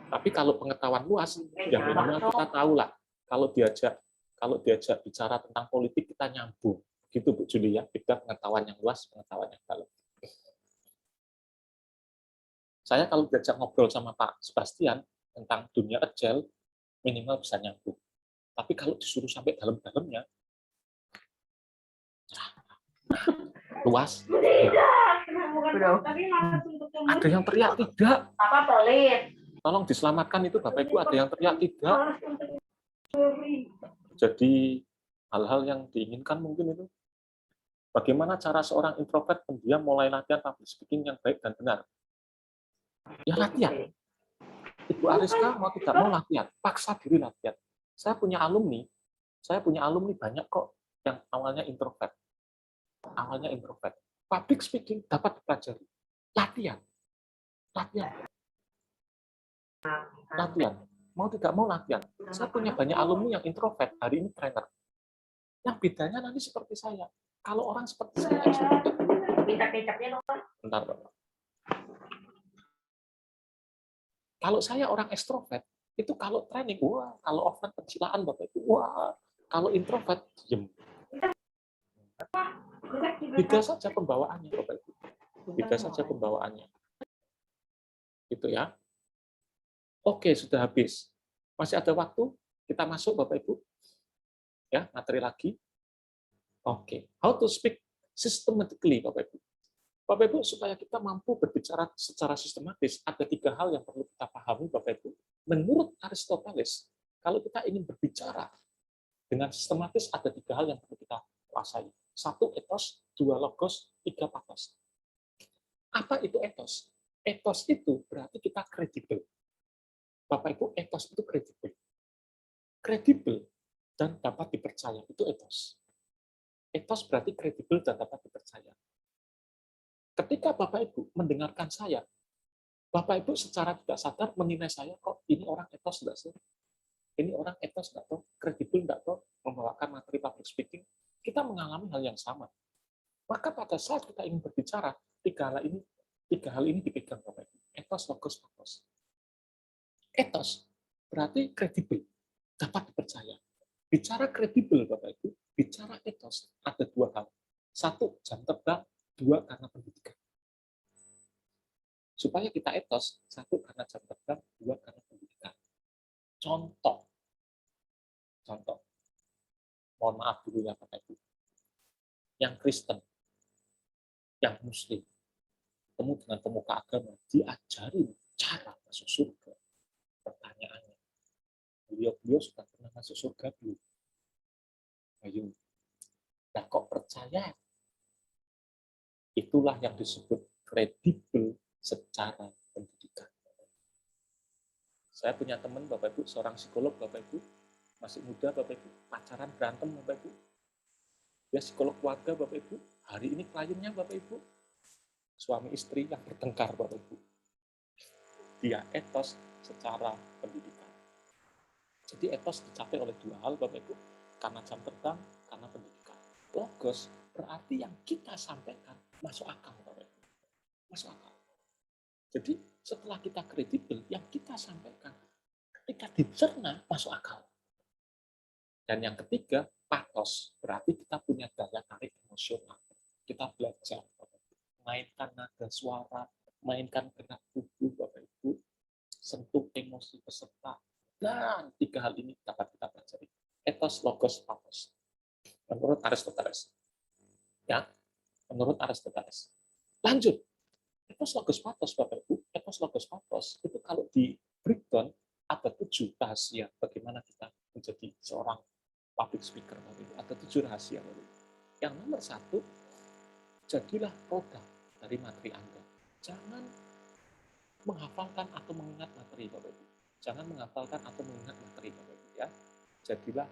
Tapi kalau pengetahuan luas, ya minimal kita tahu lah. Kalau diajak bicara tentang politik, kita nyambung. Gitu Bu Julia, beda pengetahuan yang luas, pengetahuan yang dalam. Saya kalau diajak ngobrol sama Pak Sebastian tentang dunia agile, minimal bisa nyambung. Tapi kalau disuruh sampai dalam-dalamnya, luas. Ada yang teriak tidak. Tolong diselamatkan itu Bapak Ibu, ada yang teriak tidak. Jadi hal-hal yang diinginkan mungkin itu. Bagaimana cara seorang introvert pendiam mulai latihan public speaking yang baik dan benar? Ya latihan. Ibu Ariska mau tidak mau latihan, paksa diri latihan. Saya punya alumni banyak kok yang awalnya introvert. Public speaking dapat dipelajari. Latihan. Mau tidak mau latihan. Saya punya banyak alumni yang introvert, hari ini trainer. Yang bedanya nanti seperti saya. Kalau orang seperti saya extrovert. Minta kecapnya dong, Pak. Bentar, Bapak. Kalau saya orang ekstrovert, itu kalau training, wah, kalau offline pencilaan Bapak Ibu, wah, kalau introvert, diem. Beda saja pembawaannya, Bapak Ibu. Beda saja pembawaannya. Gitu ya. Oke, sudah habis. Masih ada waktu? Kita masuk, Bapak Ibu. Ya, materi lagi. Oke. How to speak systematically, Bapak Ibu. Bapak Ibu, supaya kita mampu berbicara secara sistematis, ada 3 hal yang perlu kita pahami, Bapak Ibu. Menurut Aristoteles, kalau kita ingin berbicara dengan sistematis, ada 3 hal yang perlu kita kuasai. 1 etos, 2 logos, 3 pathos. Apa itu etos? Etos itu berarti kita kredibel. Bapak Ibu, etos itu kredibel. Kredibel dan dapat dipercaya, itu etos. Etos berarti kredibel dan dapat dipercaya. Ketika Bapak Ibu mendengarkan saya, Bapak Ibu secara tidak sadar menilai saya, kok ini orang etos enggak sih? Ini orang etos enggak toh? Kredibel enggak toh? Membawakan materi public speaking. Kita mengalami hal yang sama. Maka pada saat kita ingin berbicara, 3 hal ini dipegang Bapak Ibu. Etos, logos, pathos. Etos berarti kredibel, dapat dipercaya. Bicara kredibel Bapak Ibu, bicara etos, ada 2 hal. 1, jam terbang, 2, karena pendidikan. Supaya kita etos, 1, karena jam terbang, 2, karena pendidikan. Contoh. Mohon maaf dulu ya Bapak Ibu. Yang Kristen, yang Muslim, ketemu dengan pemuka agama, diajarin cara masuk surga. Pertanyaannya, beliau sudah pernah masuk surga belum? Ayo. Nah, kok percaya? Itulah yang disebut kredibel secara pendidikan. Saya punya teman Bapak Ibu, seorang psikolog Bapak Ibu, masih muda Bapak Ibu, pacaran berantem Bapak Ibu. Dia psikolog keluarga Bapak Ibu, hari ini kliennya Bapak Ibu, suami istri yang bertengkar Bapak Ibu. Dia etos secara pendidikan. Jadi etos dicapai oleh 2 hal Bapak Ibu, karena jam terbang, karena pendidikan. Logos berarti yang kita sampaikan masuk akal Bapak Ibu. Masuk akal. Jadi setelah kita kredibel, yang kita sampaikan ketika dicerna masuk akal. Dan yang ketiga, pathos berarti kita punya daya tarik emosional. Kita belajar. mainkan nada suara, mainkan gerak tubuh Bapak Ibu, sentuh emosi peserta, dan 3 hal ini dapat kita pelajari. Ethos, logos, pathos. Menurut Aristoteles. Ya, menurut Aristoteles. Lanjut. Ethos, logos, pathos, Bapak Ibu. Ethos, logos, pathos itu kalau di breakdown ada 7 rahasia bagaimana kita menjadi seorang public speaker Bapak Ibu. Ada 7 rahasia Bapak Ibu. Yang nomor 1, jadilah produk dari materi Anda. Jangan menghafalkan atau mengingat materi Bapak Ibu. Jangan menghafalkan atau mengingat materi Bapak Ibu ya. Jadilah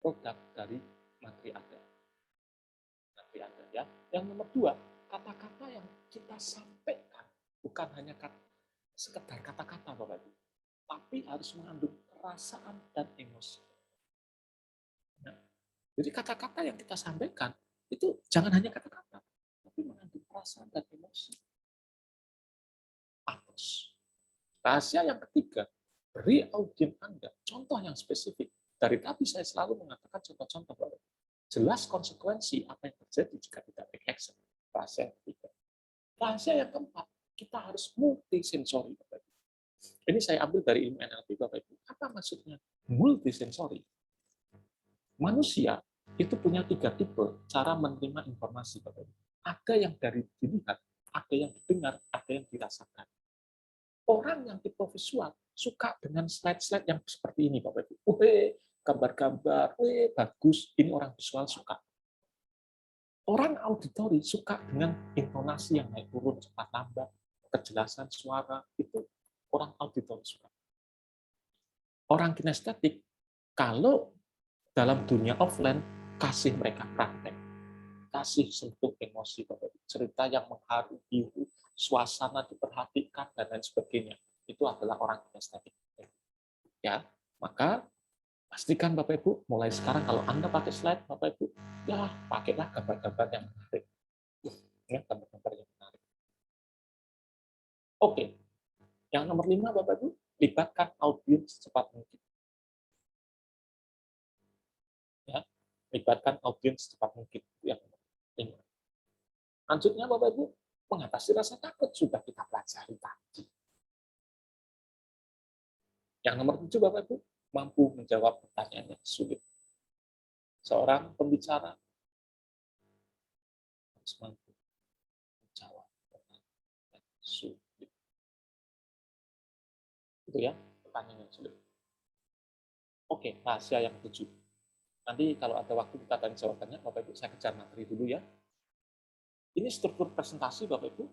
produk dari materi Anda. Materi Anda ya. Yang nomor 2, kata-kata yang kita sampaikan bukan hanya sekedar kata-kata Bapak Ibu, tapi harus mengandung perasaan dan emosi. Nah, jadi kata-kata yang kita sampaikan itu jangan hanya kata-kata, tapi mengandung perasaan dan emosi. Pathos. Rahasia yang ketiga, beri audiens Anda contoh yang spesifik. Dari tadi saya selalu mengatakan contoh-contoh Bapak. Jelas konsekuensi apa yang terjadi jika tidak take action. Rahasia yang ketiga. Rahasia yang keempat, kita harus multisensori Bapak Ibu. Ini saya ambil dari ilmu NLP Bapak Ibu. Apa maksudnya multisensori? Manusia itu punya 3 tipe cara menerima informasi Bapak Ibu. Ada yang dari dilihat, ada yang didengar, ada yang dirasakan. Orang yang tipe visual suka dengan slide-slide yang seperti ini Bapak Ibu. Gambar-gambar, bagus. Ini orang visual suka. Orang auditori suka dengan intonasi yang naik turun, cepat lambat, kejelasan suara, itu orang auditori suka. Orang kinestetik, kalau dalam dunia offline, kasih mereka praktek. Kasih sentuh emosi, Bapak Ibu. Cerita yang mengharu, biru, suasana diperhatikan, dan lain sebagainya. Itu adalah orang kinestetik. Ya, maka pastikan Bapak Ibu, mulai sekarang kalau Anda pakai slide, Bapak Ibu, ya pakailah gambar-gambar yang menarik. Ya, gambar-gambar yang menarik. Oke, yang nomor 5, Bapak Ibu, libatkan audiens secepat mungkin. Ya, libatkan audiens secepat mungkin. Yang nomor 5. Lanjutnya, Bapak Ibu, mengatasi rasa takut sudah kita pelajari tadi. Yang nomor 7, Bapak Ibu, mampu menjawab pertanyaan yang sulit. Seorang pembicara harus mampu menjawab pertanyaan yang sulit. Itu ya, pertanyaan yang sulit. Oke, rahasia yang 7. Nanti kalau ada waktu kita tanya jawabannya, Bapak Ibu, saya kejar materi dulu ya. Ini struktur presentasi, Bapak Ibu.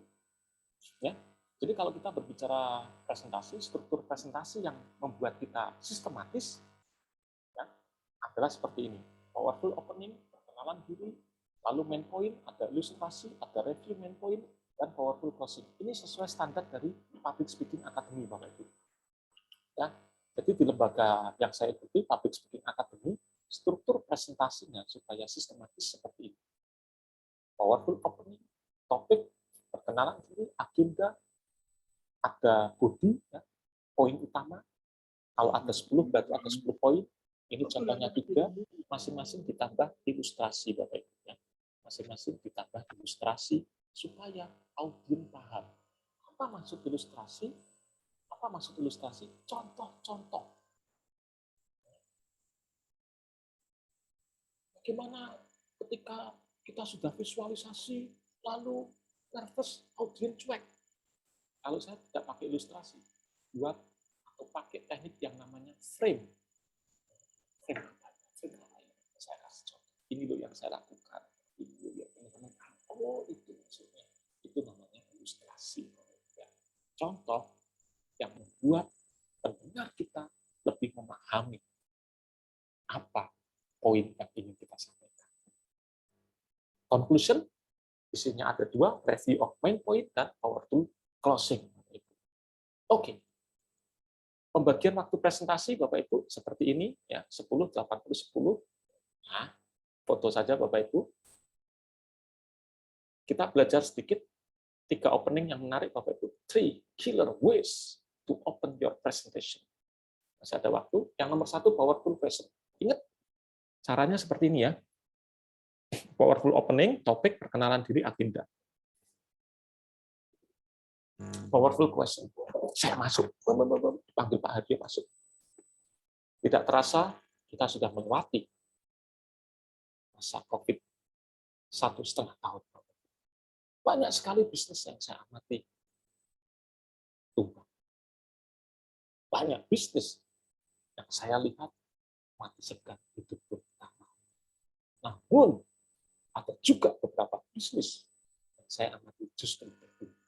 Ya. Jadi kalau kita berbicara presentasi, struktur presentasi yang membuat kita sistematis ya, adalah seperti ini. Powerful opening, perkenalan diri, lalu main point, ada ilustrasi, ada review main point, dan powerful closing. Ini sesuai standar dari Public Speaking Academy, Bapak Ibu. Ya. Jadi di lembaga yang saya ikuti, Public Speaking Academy, struktur presentasinya supaya sistematis seperti ini. Powerful opening, topik, perkenalan diri, agenda, ada body, ya, poin utama. Kalau ada 10, berarti ada 10 poin. Ini contohnya 3, masing-masing ditambah ilustrasi, Bapak Ibu. Ya. Masing-masing ditambah ilustrasi supaya audiens paham. Apa maksud ilustrasi? Apa maksud ilustrasi? Contoh-contoh. Bagaimana ketika kita sudah visualisasi, lalu nervous, audiens cuek. Kalau saya tidak pakai ilustrasi, buat atau pakai teknik yang namanya frame. Frame apa ya? Saya kasih contoh. Ini loh yang saya lakukan. Ini loh yang teman-teman. Oh, itu maksudnya. Itu namanya ilustrasi. Contoh yang membuat pendengar kita lebih memahami apa poin yang ingin kita sampaikan. Conclusion, isinya ada 2, review of main point dan powerful closing. Oke. Pembagian waktu presentasi Bapak Ibu seperti ini ya, 10 80 10. Nah, foto saja Bapak Ibu. Kita belajar sedikit 3 opening yang menarik Bapak Ibu. 3 killer ways to open your presentation. Masih ada waktu. Yang nomor 1 powerful present. Ingat caranya seperti ini ya. Powerful opening, topik, perkenalan diri, agenda. Powerful question. Saya masuk. Panggil Pak Hadi masuk. Tidak terasa, kita sudah melewati masa COVID 1,5 tahun. Banyak sekali bisnis yang saya amati tumbang. Banyak bisnis yang saya lihat mati segan hidup pertama. Namun, ada juga beberapa bisnis yang saya amati justru bertumbuh.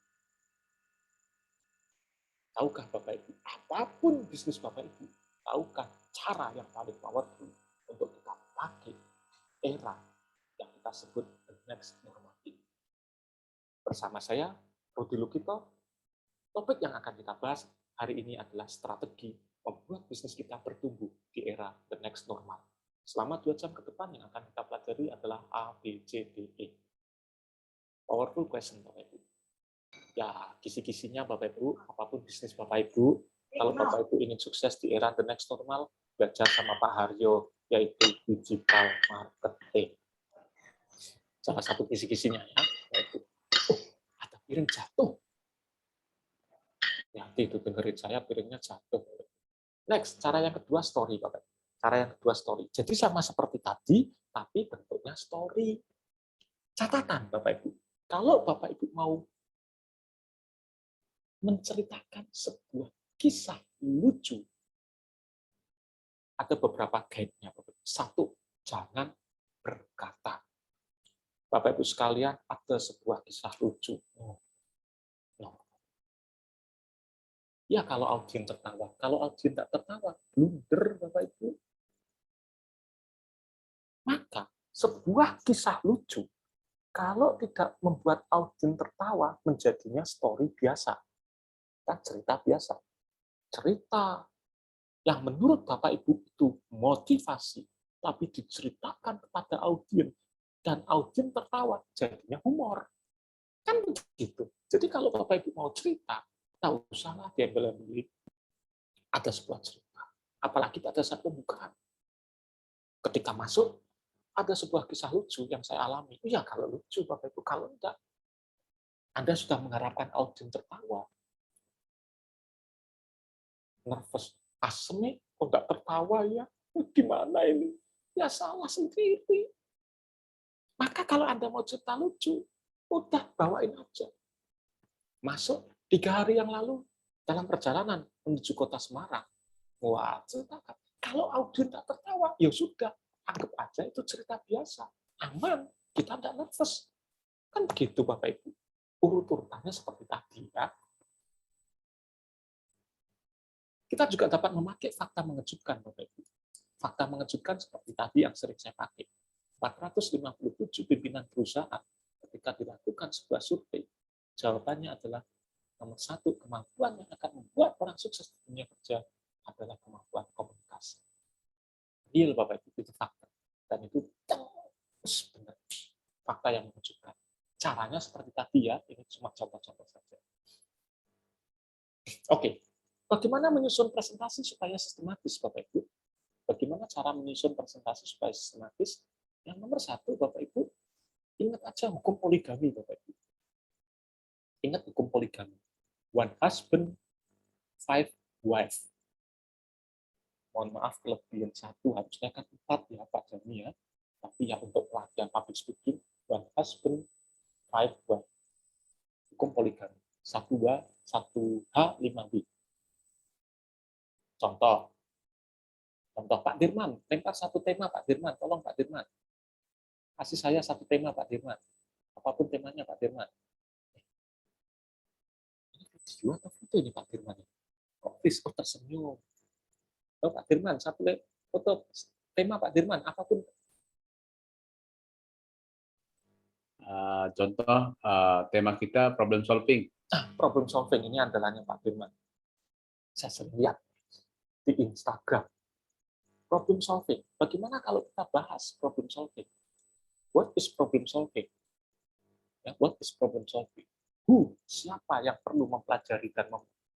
Tahukah Bapak Ibu, apapun bisnis Bapak Ibu, tahukah cara yang paling powerful untuk kita pakai era yang kita sebut the next normal ini? Bersama saya, Rudi Lukito, topik yang akan kita bahas hari ini adalah strategi membuat bisnis kita bertumbuh di era the next normal. Selama 2 jam ke depan yang akan kita pelajari adalah A, B, C, D, E. Powerful question, Bapak Ibu. Ya, kisi-kisinya Bapak Ibu, apapun bisnis Bapak Ibu, kalau Bapak Ibu ingin sukses di era the next normal, belajar sama Pak Haryo, yaitu digital marketing. Salah satu kisi-kisinya ya, Bapak Ibu. Oh, ada piring jatuh. Ya, itu dengerin saya, piringnya jatuh. Next, cara yang kedua story, Bapak Ibu. Cara yang kedua story. Jadi sama seperti tadi, tapi bentuknya story. Catatan, Bapak Ibu. Kalau Bapak Ibu mau menceritakan sebuah kisah lucu, ada beberapa guide-nya. Satu, jangan berkata. Bapak Ibu sekalian, ada sebuah kisah lucu. No. Ya kalau audiens tertawa. Kalau audiens tak tertawa, blunder Bapak Ibu. Maka sebuah kisah lucu, kalau tidak membuat audiens tertawa, menjadinya story biasa. Kan cerita biasa. Cerita yang menurut Bapak Ibu itu motivasi, tapi diceritakan kepada audiens, dan audiens tertawa, jadinya humor. Kan begitu. Jadi kalau Bapak Ibu mau cerita, tak usahlah diambil-ambil. Ada sebuah cerita. Apalagi pada saat pembukaan. Ketika masuk, ada sebuah kisah lucu yang saya alami. Iya, kalau lucu Bapak Ibu, kalau enggak, Anda sudah mengharapkan audiens tertawa. Nervous. Asem nih, kok nggak tertawa ya? Gimana ini? Ya salah sendiri. Maka kalau Anda mau cerita lucu, udah bawain aja. Masuk 3 hari yang lalu dalam perjalanan menuju kota Semarang. Wah, ceritakan. Kalau audiens tak tertawa, ya sudah, anggap aja itu cerita biasa. Aman, kita tidak nervous. Kan gitu Bapak Ibu. Urut-urutannya seperti tadi ya. Kita juga dapat memakai fakta mengejutkan, Bapak Ibu. Fakta mengejutkan seperti tadi yang sering saya pakai. 457 pimpinan perusahaan ketika dilakukan sebuah survei, jawabannya adalah nomor 1, kemampuan yang akan membuat orang sukses di dunia kerja adalah kemampuan komunikasi. Real, Bapak Ibu, itu fakta. Dan itu terus benar. Fakta yang mengejutkan. Caranya seperti tadi ya, ini cuma contoh-contoh saja. Oke. Bagaimana menyusun presentasi supaya sistematis, Bapak Ibu? Bagaimana cara menyusun presentasi supaya sistematis? Yang nomor 1, Bapak Ibu, ingat aja hukum poligami, Bapak Ibu. Ingat hukum poligami. 1 husband, 5 wife. Mohon maaf, kelebihan 1, harusnya kan 4 ya, Pak Jami ya. Tapi ya untuk pelatihan public speaking, 1 husband, 5 wife. Hukum poligami. 1H, 5W. Contoh Pak Dirman, lempar 1 tema Pak Dirman, tolong Pak Dirman. Kasih saya 1 tema Pak Dirman. Apapun temanya Pak Dirman. Ini video atau foto ini Pak Dirman? Kok tersenyum. Oh, Pak Dirman, 1 foto tema Pak Dirman, apapun. Contoh tema kita problem solving. Problem solving ini andalannya Pak Dirman. Saya sering lihat di Instagram. Problem solving. Bagaimana kalau kita bahas problem solving? What is problem solving? Ya, what is problem solving? Who? Siapa yang perlu mempelajari dan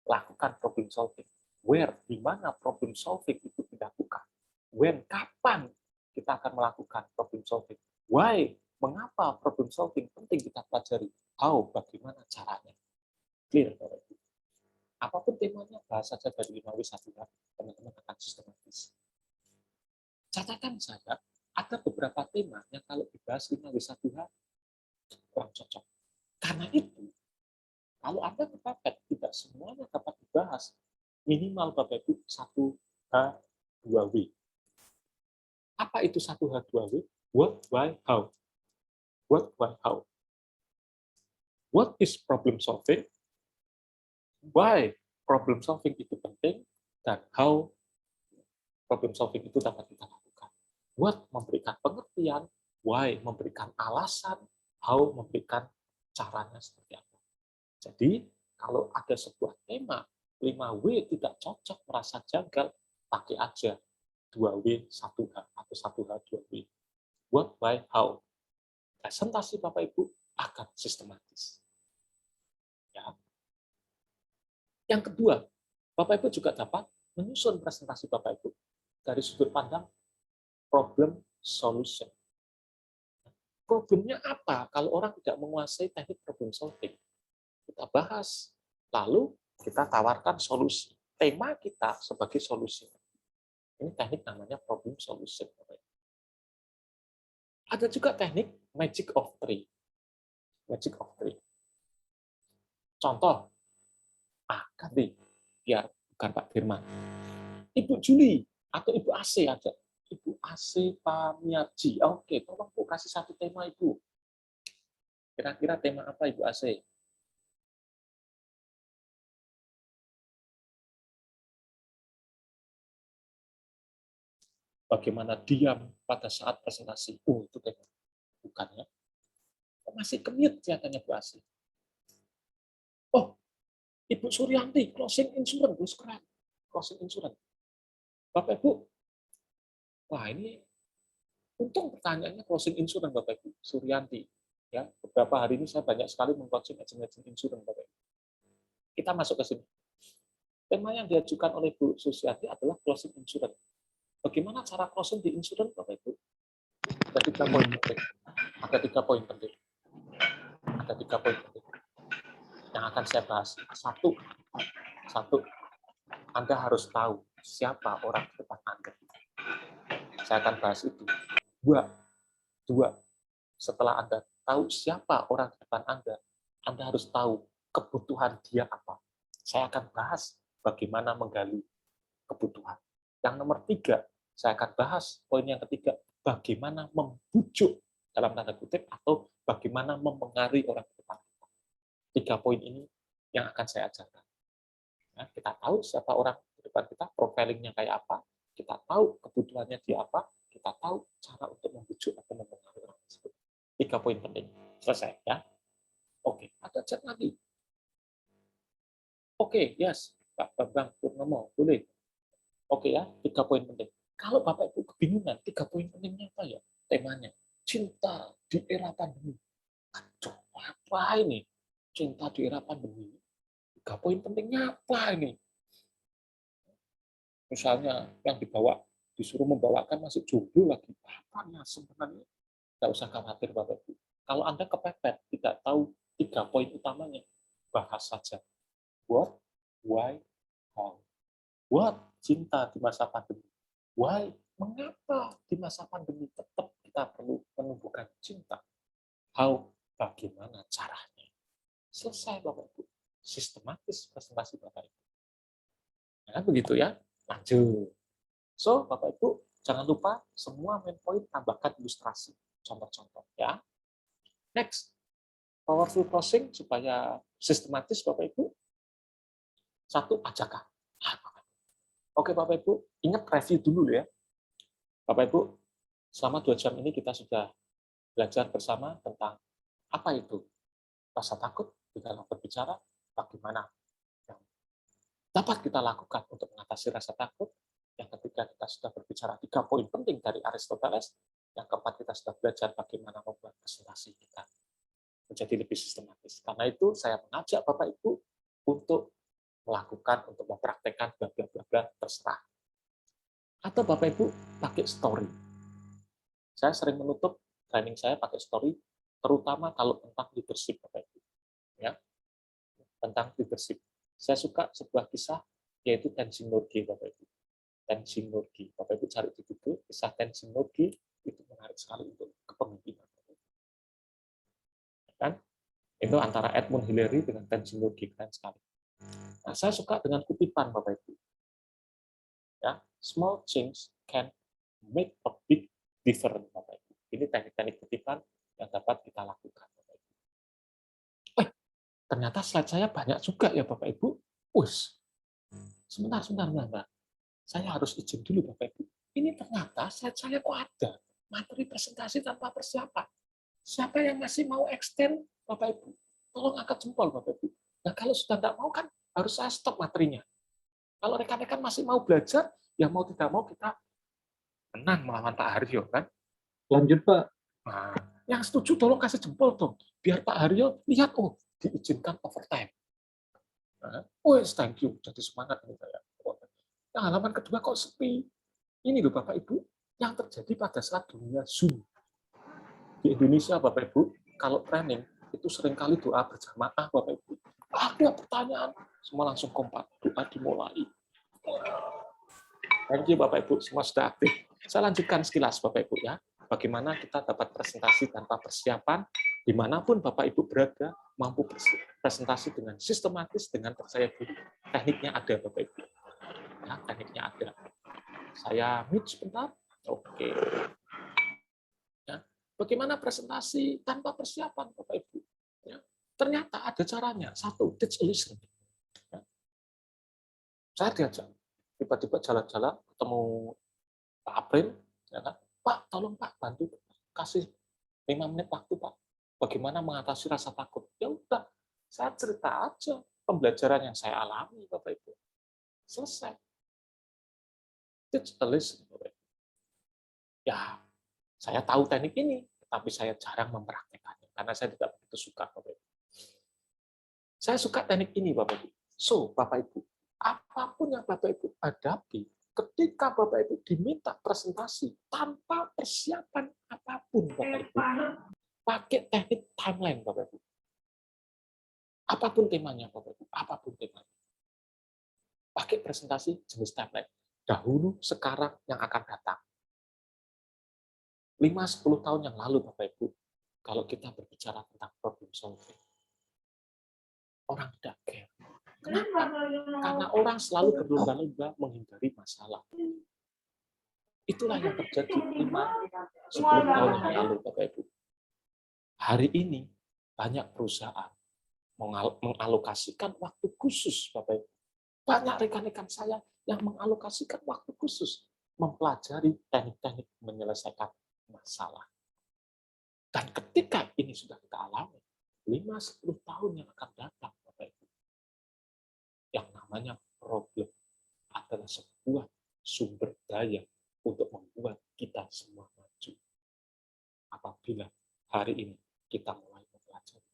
melakukan problem solving? Where? Di mana problem solving itu dilakukan? When? Kapan kita akan melakukan problem solving? Why? Mengapa problem solving penting kita pelajari? How? Bagaimana caranya? clear, Bapak Ibu. Apapun temanya, bahas saja dari 5W1H, teman-teman akan sistematis. Catatan saya, ada beberapa tema yang kalau dibahas 5W1H, kurang cocok. Karena itu, kalau Anda kepepet, tidak semuanya dapat dibahas. Minimal Bapak Ibu 1H, 2W. Apa itu 1H, 2W? What, why, how. What, why, how. What is problem solving? Why problem solving itu penting, dan how problem solving itu dapat kita lakukan. What memberikan pengertian, why memberikan alasan, how memberikan caranya seperti apa. Jadi, kalau ada sebuah tema, 5W tidak cocok, merasa janggal, pakai aja 2W, 1H, atau 1H, 2W. What, why, how. Presentasi Bapak Ibu akan sistematis. Ya. Yang kedua, Bapak Ibu juga dapat menyusun presentasi Bapak Ibu dari sudut pandang problem solution. Problemnya apa kalau orang tidak menguasai teknik problem solving? Kita bahas, lalu kita tawarkan solusi. Tema kita sebagai solusi. Ini teknik namanya problem solution. Ada juga teknik magic of three. Magic of three. Contoh, ganti, biar bukan Pak Firman. Ibu Juli atau Ibu AC aja. Ibu AC Pamiarji. Oke, tolong Bu kasih satu tema Ibu. Kira-kira tema apa Ibu AC? Bagaimana diam pada saat presentasi? Oh, itu tema. Bukan ya? Masih kemit kelihatannya Bu AC. Oh, Ibu Suryanti, closing insurance, keren. Closing insurance. Bapak Ibu, wah ini untung pertanyaannya closing insurance Bapak Ibu, Suryanti. Ya, beberapa hari ini saya banyak sekali meng-coaching agent insurance Bapak Ibu. Kita masuk ke sini. Tema yang diajukan oleh Bu Susiati adalah closing insurance. Bagaimana cara closing di insurance Bapak Ibu? Ada 3 poin penting. Ada 3 poin penting. Ada 3 poin penting yang akan saya bahas. Satu, Anda harus tahu siapa orang di depan Anda. Saya akan bahas itu. Dua, setelah Anda tahu siapa orang di depan Anda harus tahu kebutuhan dia apa. Saya akan bahas bagaimana menggali kebutuhan. Yang nomor 3, saya akan bahas poin yang ketiga, bagaimana membujuk dalam tanda kutip atau bagaimana mempengaruhi orang di depan kita. 3 poin ini yang akan saya ajarkan. Ya, kita tahu siapa orang di depan kita, profilingnya kayak apa, kita tahu kebutuhannya dia apa, kita tahu cara untuk membujuk atau mempengaruhi orang tersebut. 3 poin penting. Selesai ya. Oke, ada chat lagi. Oke, yes, Pak Bambang Purnomo, boleh. Oke ya, 3 poin penting. Kalau Bapak Ibu kebingungan, 3 poin pentingnya apa ya? Temanya, cinta di era pandemi. Aduh, apa ini? Cinta di era pandemi. 3 poin pentingnya apa ini? Misalnya yang disuruh membawakan masih jomblo lagi. Apanya sebenarnya? Nggak usah khawatir Bapak Ibu. Kalau Anda kepepet, tidak tahu 3 poin utamanya, bahas saja. What, why, how. What, cinta di masa pandemi. Why, mengapa di masa pandemi tetap kita perlu menumbuhkan cinta. How, bagaimana caranya. Selesai Bapak Ibu. Sistematis presentasi Bapak Ibu. Nah, begitu ya. Lanjut. So, Bapak Ibu, jangan lupa semua main point tambahkan ilustrasi. Contoh-contoh ya. Next, powerful closing supaya sistematis Bapak Ibu. 1, ajakan. Oke Bapak Ibu, ingat review dulu ya. Bapak Ibu, selama 2 jam ini kita sudah belajar bersama tentang apa itu rasa takut di dalam berbicara, bagaimana yang dapat kita lakukan untuk mengatasi rasa takut. Yang ketiga, kita sudah berbicara 3 poin penting dari Aristoteles. Yang keempat, kita sudah belajar bagaimana membuat presentasi kita menjadi lebih sistematis. Karena itu, saya mengajak Bapak Ibu untuk melakukan, untuk mempraktekkan bla bla bla bla, terserah. Atau Bapak Ibu pakai story. Saya sering menutup training saya pakai story, terutama kalau tentang leadership Bapak Ibu. Ya. tentang leadership. Saya suka sebuah kisah yaitu Tenzin Norgay, Bapak Ibu. Tenzin Norgay. Bapak Ibu cari di Google, kisah Tenzin Norgay itu menarik sekali untuk kepemimpinan. Kan? Itu antara Edmund Hillary dengan Tenzin Norgay, keren sekali. Nah, saya suka dengan kutipan Bapak Ibu. Ya, small change can make a big difference, Bapak Ibu. Ini teknik-teknik kutipan yang dapat kita lakukan, Bapak Ibu. Ternyata slide saya banyak juga ya, Bapak Ibu. Sebentar. Saya harus izin dulu, Bapak Ibu. Ini ternyata slide saya kok ada materi presentasi tanpa persiapan. Siapa yang masih mau extend, Bapak Ibu? Tolong angkat jempol, Bapak Ibu. Nah, kalau sudah tidak mau kan harus saya stop materinya. Kalau rekan-rekan masih mau belajar, ya mau tidak mau kita menang melawan Pak Haryo, kan? Lanjut, Pak. Nah, yang setuju tolong kasih jempol dong, biar Pak Haryo lihat, diizinkan overtime. Nah, thank you, jadi semangat ini saya. Nah, halaman kedua kok sepi. Ini loh Bapak Ibu, yang terjadi pada saat dunia Zoom. Di Indonesia, Bapak Ibu, kalau training, itu seringkali doa berjamaah, Bapak Ibu. Ada pertanyaan, semua langsung kompak, doa dimulai. Thank you Bapak Ibu, semua sudah aktif. Saya lanjutkan sekilas Bapak Ibu ya. Bagaimana kita dapat presentasi tanpa persiapan, dimanapun Bapak Ibu berada, mampu presentasi dengan sistematis, dengan percaya diri. Tekniknya ada Bapak Ibu. Ya, tekniknya ada. Saya mute sebentar. Oke. Ya. Bagaimana presentasi tanpa persiapan Bapak Ibu? Ya. Ternyata ada caranya. Satu, teach a listen. Ya. Saya diajak. Tiba-tiba jalan-jalan, ketemu Pak April, ya kan? Pak, tolong Pak, bantu kasih 5 menit waktu Pak. Bagaimana mengatasi rasa takut? Ya udah, saya cerita aja pembelajaran yang saya alami, Bapak Ibu. Selesai. Teach a listen, Bapak Ibu. Ya, saya tahu teknik ini, tapi saya jarang mempraktekannya karena saya tidak begitu suka, Bapak Ibu. Saya suka teknik ini, Bapak Ibu. So, Bapak Ibu, apapun yang Bapak Ibu hadapi, ketika Bapak Ibu diminta presentasi tanpa persiapan apapun, Bapak Ibu, pakai teknik timeline, Bapak Ibu. Apapun temanya, Bapak Ibu, apapun temanya. Pakai presentasi jenis timeline. Dahulu, sekarang, yang akan datang. 5-10 tahun yang lalu, Bapak Ibu, kalau kita berbicara tentang problem solving, orang tidak care. Kenapa? Karena orang selalu berlomba-lomba menghindari masalah. Itulah yang terjadi 5-10 tahun yang lalu, Bapak Ibu. Hari ini, banyak perusahaan mengalokasikan waktu khusus, Bapak Ibu. Banyak rekan-rekan saya yang mengalokasikan waktu khusus mempelajari teknik-teknik menyelesaikan masalah. Dan ketika ini sudah kita alami, 5-10 tahun yang akan datang, Bapak Ibu, yang namanya problem adalah sebuah sumber daya untuk membuat kita semua maju. Apabila hari ini kita mulai mempelajari.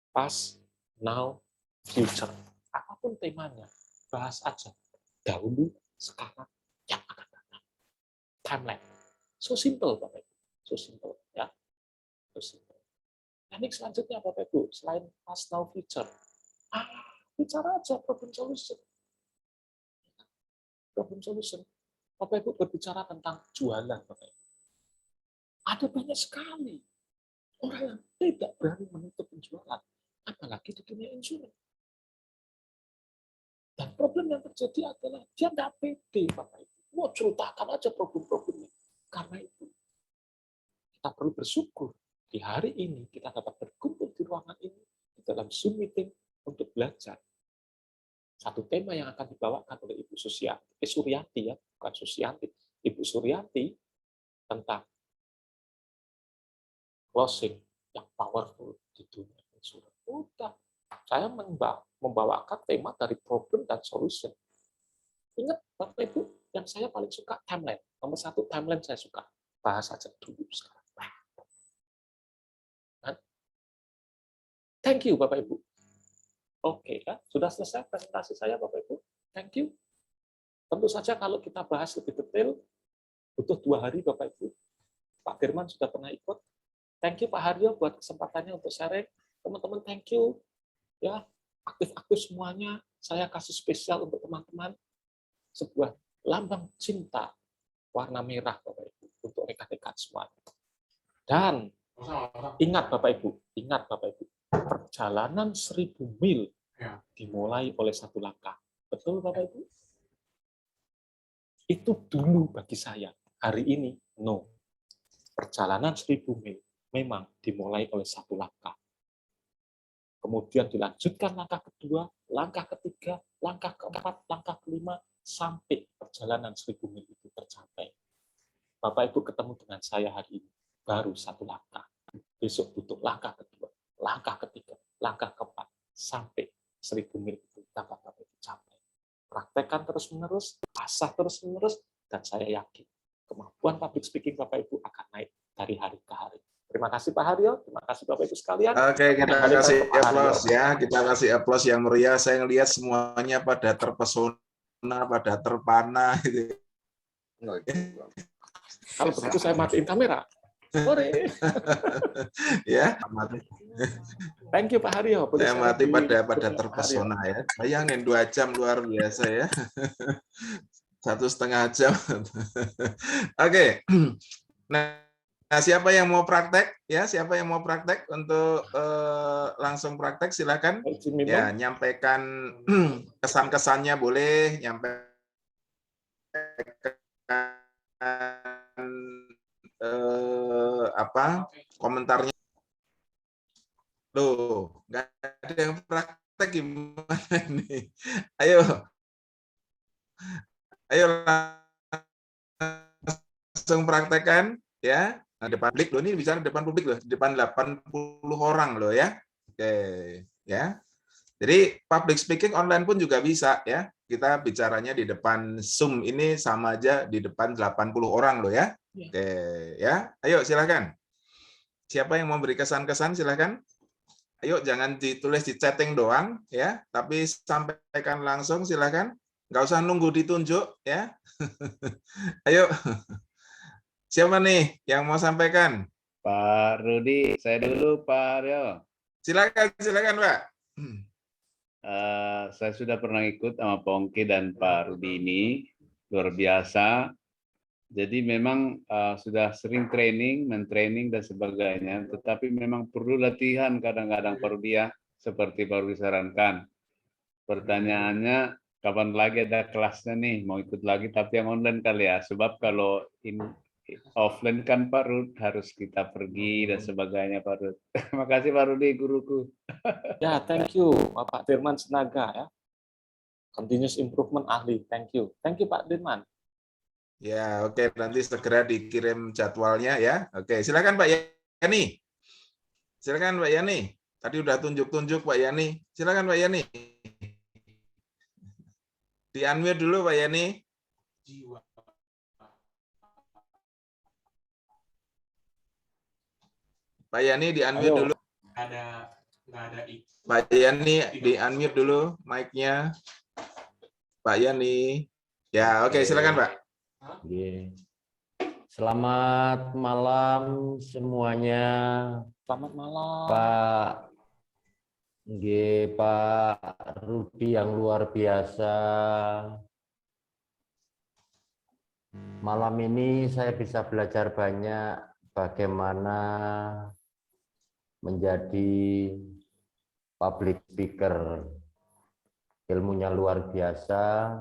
Past, now, future. Apapun temanya, bahas aja. Dahulu, sekarang, yang akan datang. Timeline. So simple, Bapak Ibu. So simple, ya. So simple. Teknik selanjutnya, Bapak Ibu, selain past, now, future. Bicara aja problem solution. Problem solution. Bapak Ibu berbicara tentang jualan, Bapak Ibu. Ada banyak sekali orang yang tidak berani menutup penjualan, apalagi di dunia insurans. Dan problem yang terjadi adalah dia tidak pede, Bapak Ibu. Mau ceritakan aja problem-problemnya. Karena itu, kita perlu bersyukur di hari ini kita dapat berkumpul di ruangan ini di dalam Zoom meeting untuk belajar. Satu tema yang akan dibawakan oleh Ibu Suryati, ya, bukan Susianti, Ibu Suryati tentang closing yang powerful di dunia insurans. Udah, saya membawakan tema dari problem dan solution. Ingat, Bapak Ibu, yang saya paling suka timeline. Nomor 1 timeline saya suka. Bahas aja dulu sekarang. Thank you, Bapak Ibu. Oke, ya. Sudah selesai presentasi saya, Bapak Ibu. Thank you. Tentu saja kalau kita bahas lebih detail, butuh 2 hari, Bapak Ibu. Pak Firman sudah pernah ikut. Thank you, Pak Haryo, buat kesempatannya untuk sharing. Teman-teman, thank you. Ya, aktif-aktif semuanya. Saya kasih spesial untuk teman-teman sebuah lambang cinta warna merah, Bapak Ibu, untuk rekan-rekan semua. Dan ingat Bapak Ibu, perjalanan 1000 mil dimulai oleh satu langkah. Betul Bapak Ibu? Itu dulu bagi saya. Hari ini, no. Perjalanan 1000 mil memang dimulai oleh satu langkah. Kemudian dilanjutkan langkah kedua, langkah ketiga, langkah keempat, langkah kelima, sampai perjalanan 1000 mil itu tercapai. Bapak Ibu ketemu dengan saya hari ini, baru satu langkah. Besok butuh langkah kedua, langkah ketiga, langkah keempat, sampai 1000 mil itu dapat Bapak Ibu capai. Praktekkan terus-menerus, asah terus-menerus, dan saya yakin kemampuan public speaking Bapak Ibu akan naik dari hari ke hari. Terima kasih Pak Haryo, terima kasih Bapak Ibu sekalian. Oke, kita kasih aplaus ya, kita kasih aplaus yang meriah. Saya ngelihat semuanya pada terpesona, pada terpana. Gitu. Kalau begitu saya matiin kamera. Sore. Ya, Thank you Pak Haryo. saya mati pada terpesona ya. Bayangin 2 jam luar biasa ya. 1,5 jam. Oke. Nah, siapa yang mau praktek? Ya, siapa yang mau praktek untuk langsung praktek? Silakan. Ya, nyampaikan kesan-kesannya boleh, nyampaikan komentarnya. Loh, nggak ada yang praktek gimana nih? Ayo langsung praktekkan ya. Nah, depan publik loh, ini bicara depan publik loh, depan 80 orang loh ya. Oke, ya. Jadi public speaking online pun juga bisa ya. Kita bicaranya di depan Zoom ini sama aja di depan 80 orang loh ya. Oke, ya. Ayo silakan. Siapa yang mau beri kesan-kesan silakan. Ayo jangan ditulis di chatting doang ya, tapi sampaikan langsung silakan. Nggak usah nunggu ditunjuk ya. Ayo. Siapa nih yang mau sampaikan? Pak Rudi, saya dulu Pak Haryo. Silakan Pak. Saya sudah pernah ikut sama Pak Ongki dan Pak Rudi ini, luar biasa. Jadi memang sudah sering training, mentraining dan sebagainya, tetapi memang perlu latihan kadang-kadang Pak Rudi ya, seperti Pak Rudi sarankan. Pertanyaannya, kapan lagi ada kelasnya nih, mau ikut lagi tapi yang online kali ya, sebab kalau offline kan Pak Rud harus kita pergi dan sebagainya Pak Rud. Terima kasih Pak Rudi, guruku. Ya, thank you Bapak Dirman Senaga ya. Continuous improvement ahli, thank you. Thank you Pak Dirman. Ya, oke, nanti segera dikirim jadwalnya ya. Oke, silakan Pak Yani. Silakan Pak Yani. Tadi udah tunjuk-tunjuk Pak Yani. Silakan Pak Yani. Di-unmute dulu Pak Yani. Pak Yani di-unmute dulu. Pak Yani di-unmute dulu mic-nya. Pak Yani. Ya, oke, silakan Pak. Selamat malam semuanya. Selamat malam. Pak Rudi yang luar biasa. Malam ini saya bisa belajar banyak bagaimana menjadi public speaker. Ilmunya luar biasa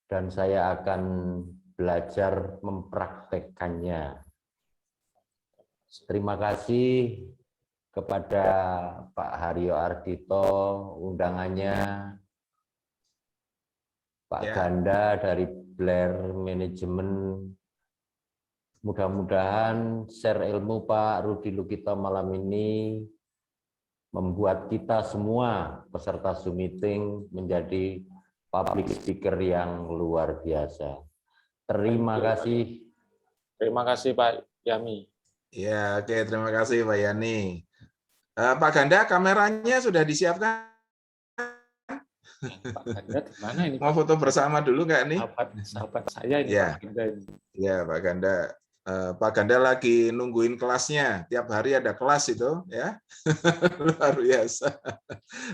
dan saya akan belajar mempraktekkannya. Terima kasih kepada Pak Haryo Ardito undangannya, Pak Ganda dari Blair Management. Mudah-mudahan share ilmu Pak Rudi Lukito malam ini membuat kita semua peserta Zoom meeting menjadi public speaker yang luar biasa. Terima kasih. Terima kasih Pak Yami. Ya, oke, terima kasih Pak Yani. Pak Ganda, kameranya sudah disiapkan? Pak Ganda di mana ini? Mau foto bersama dulu nggak nih? Sahabat saya ini Ya. Pak Ganda ini. Ya, Pak Ganda. Pak Ganda lagi nungguin kelasnya. Tiap hari ada kelas itu, ya. Luar biasa.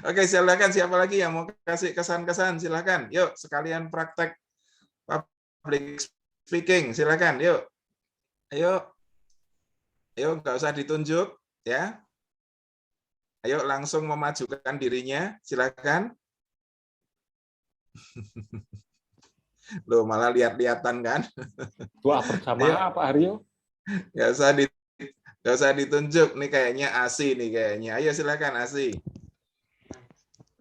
Oke, silakan siapa lagi yang mau kasih kesan-kesan? Silakan. Yuk, sekalian praktek public speaking. Silakan, yuk. Ayo. Ayo, nggak usah ditunjuk, ya. Ayo langsung memajukan dirinya. Silakan. Loh, malah lihat-lihatan kan? Doa bersama Pak Haryo. Nggak usah ditunjuk nih, kayaknya Asi nih kayaknya. Ayo silakan Asi.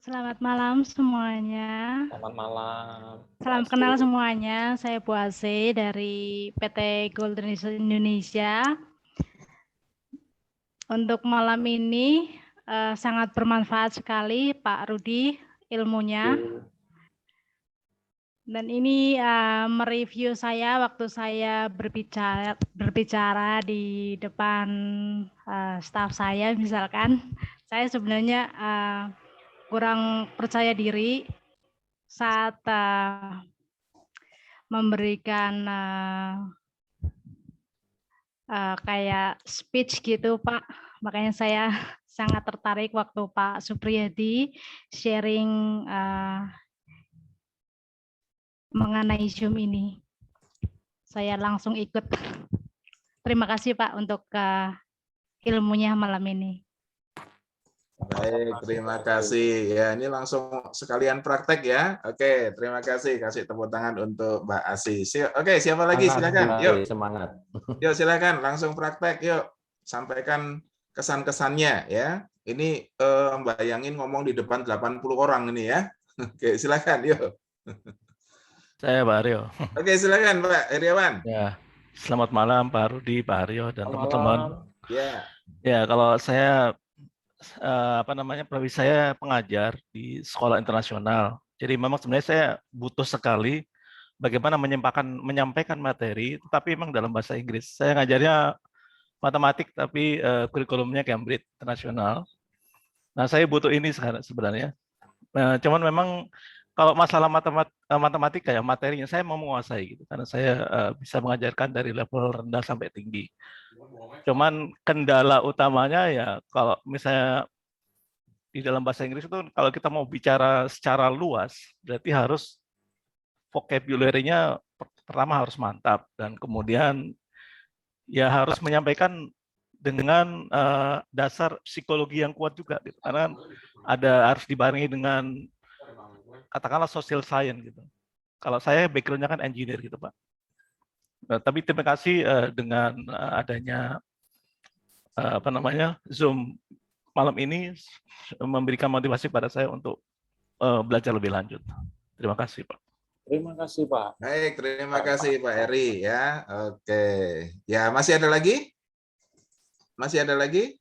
Selamat malam semuanya. Selamat malam. Salam kenal semuanya. Saya Bu Ase dari PT Golden Indonesia. Untuk malam ini sangat bermanfaat sekali Pak Rudi ilmunya. Dan ini mereview saya waktu saya berbicara di depan staf saya, misalkan saya sebenarnya kurang percaya diri saat memberikan kayak speech gitu Pak. Makanya saya sangat tertarik waktu Pak Supriyadi sharing mengenai Zoom ini. Saya langsung ikut. Terima kasih Pak untuk ilmunya malam ini. Baik, terima kasih. Ya, ini langsung sekalian praktek ya. Oke, terima kasih. Kasih tepuk tangan untuk Mbak Asi. Oke, siapa lagi? Silakan. Yuk. Semangat. Yuk, silakan langsung praktek. Yuk, sampaikan kesan-kesannya ya. Ini bayangin ngomong di depan 80 orang ini ya. Oke, silakan. Yuk. Saya Pak Haryo. Oke, silakan Pak Heriawan. Ya, selamat malam Pak Rudi, Pak Haryo dan teman-teman. Ya. Ya, kalau saya profesi saya pengajar di sekolah internasional. Jadi memang sebenarnya saya butuh sekali bagaimana menyampaikan materi, tapi memang dalam bahasa Inggris. Saya ngajarnya matematik, tapi kurikulumnya Cambridge Internasional. Nah, saya butuh ini sebenarnya. Cuman memang kalau masalah matematika ya materinya saya mau menguasai gitu karena saya bisa mengajarkan dari level rendah sampai tinggi. Cuman kendala utamanya ya kalau misalnya di dalam bahasa Inggris itu kalau kita mau bicara secara luas berarti harus vocabulary-nya pertama harus mantap dan kemudian ya harus menyampaikan dengan dasar psikologi yang kuat juga gitu. Karena harus dibarengi dengan katakanlah social science gitu. Kalau saya background-nya kan engineer gitu Pak. Nah, tapi terima kasih dengan adanya Zoom malam ini memberikan motivasi pada saya untuk belajar lebih lanjut. Terima kasih Pak. Terima kasih Pak. Baik, terima kasih Pak Eri ya. Oke. Ya, masih ada lagi? Masih ada lagi?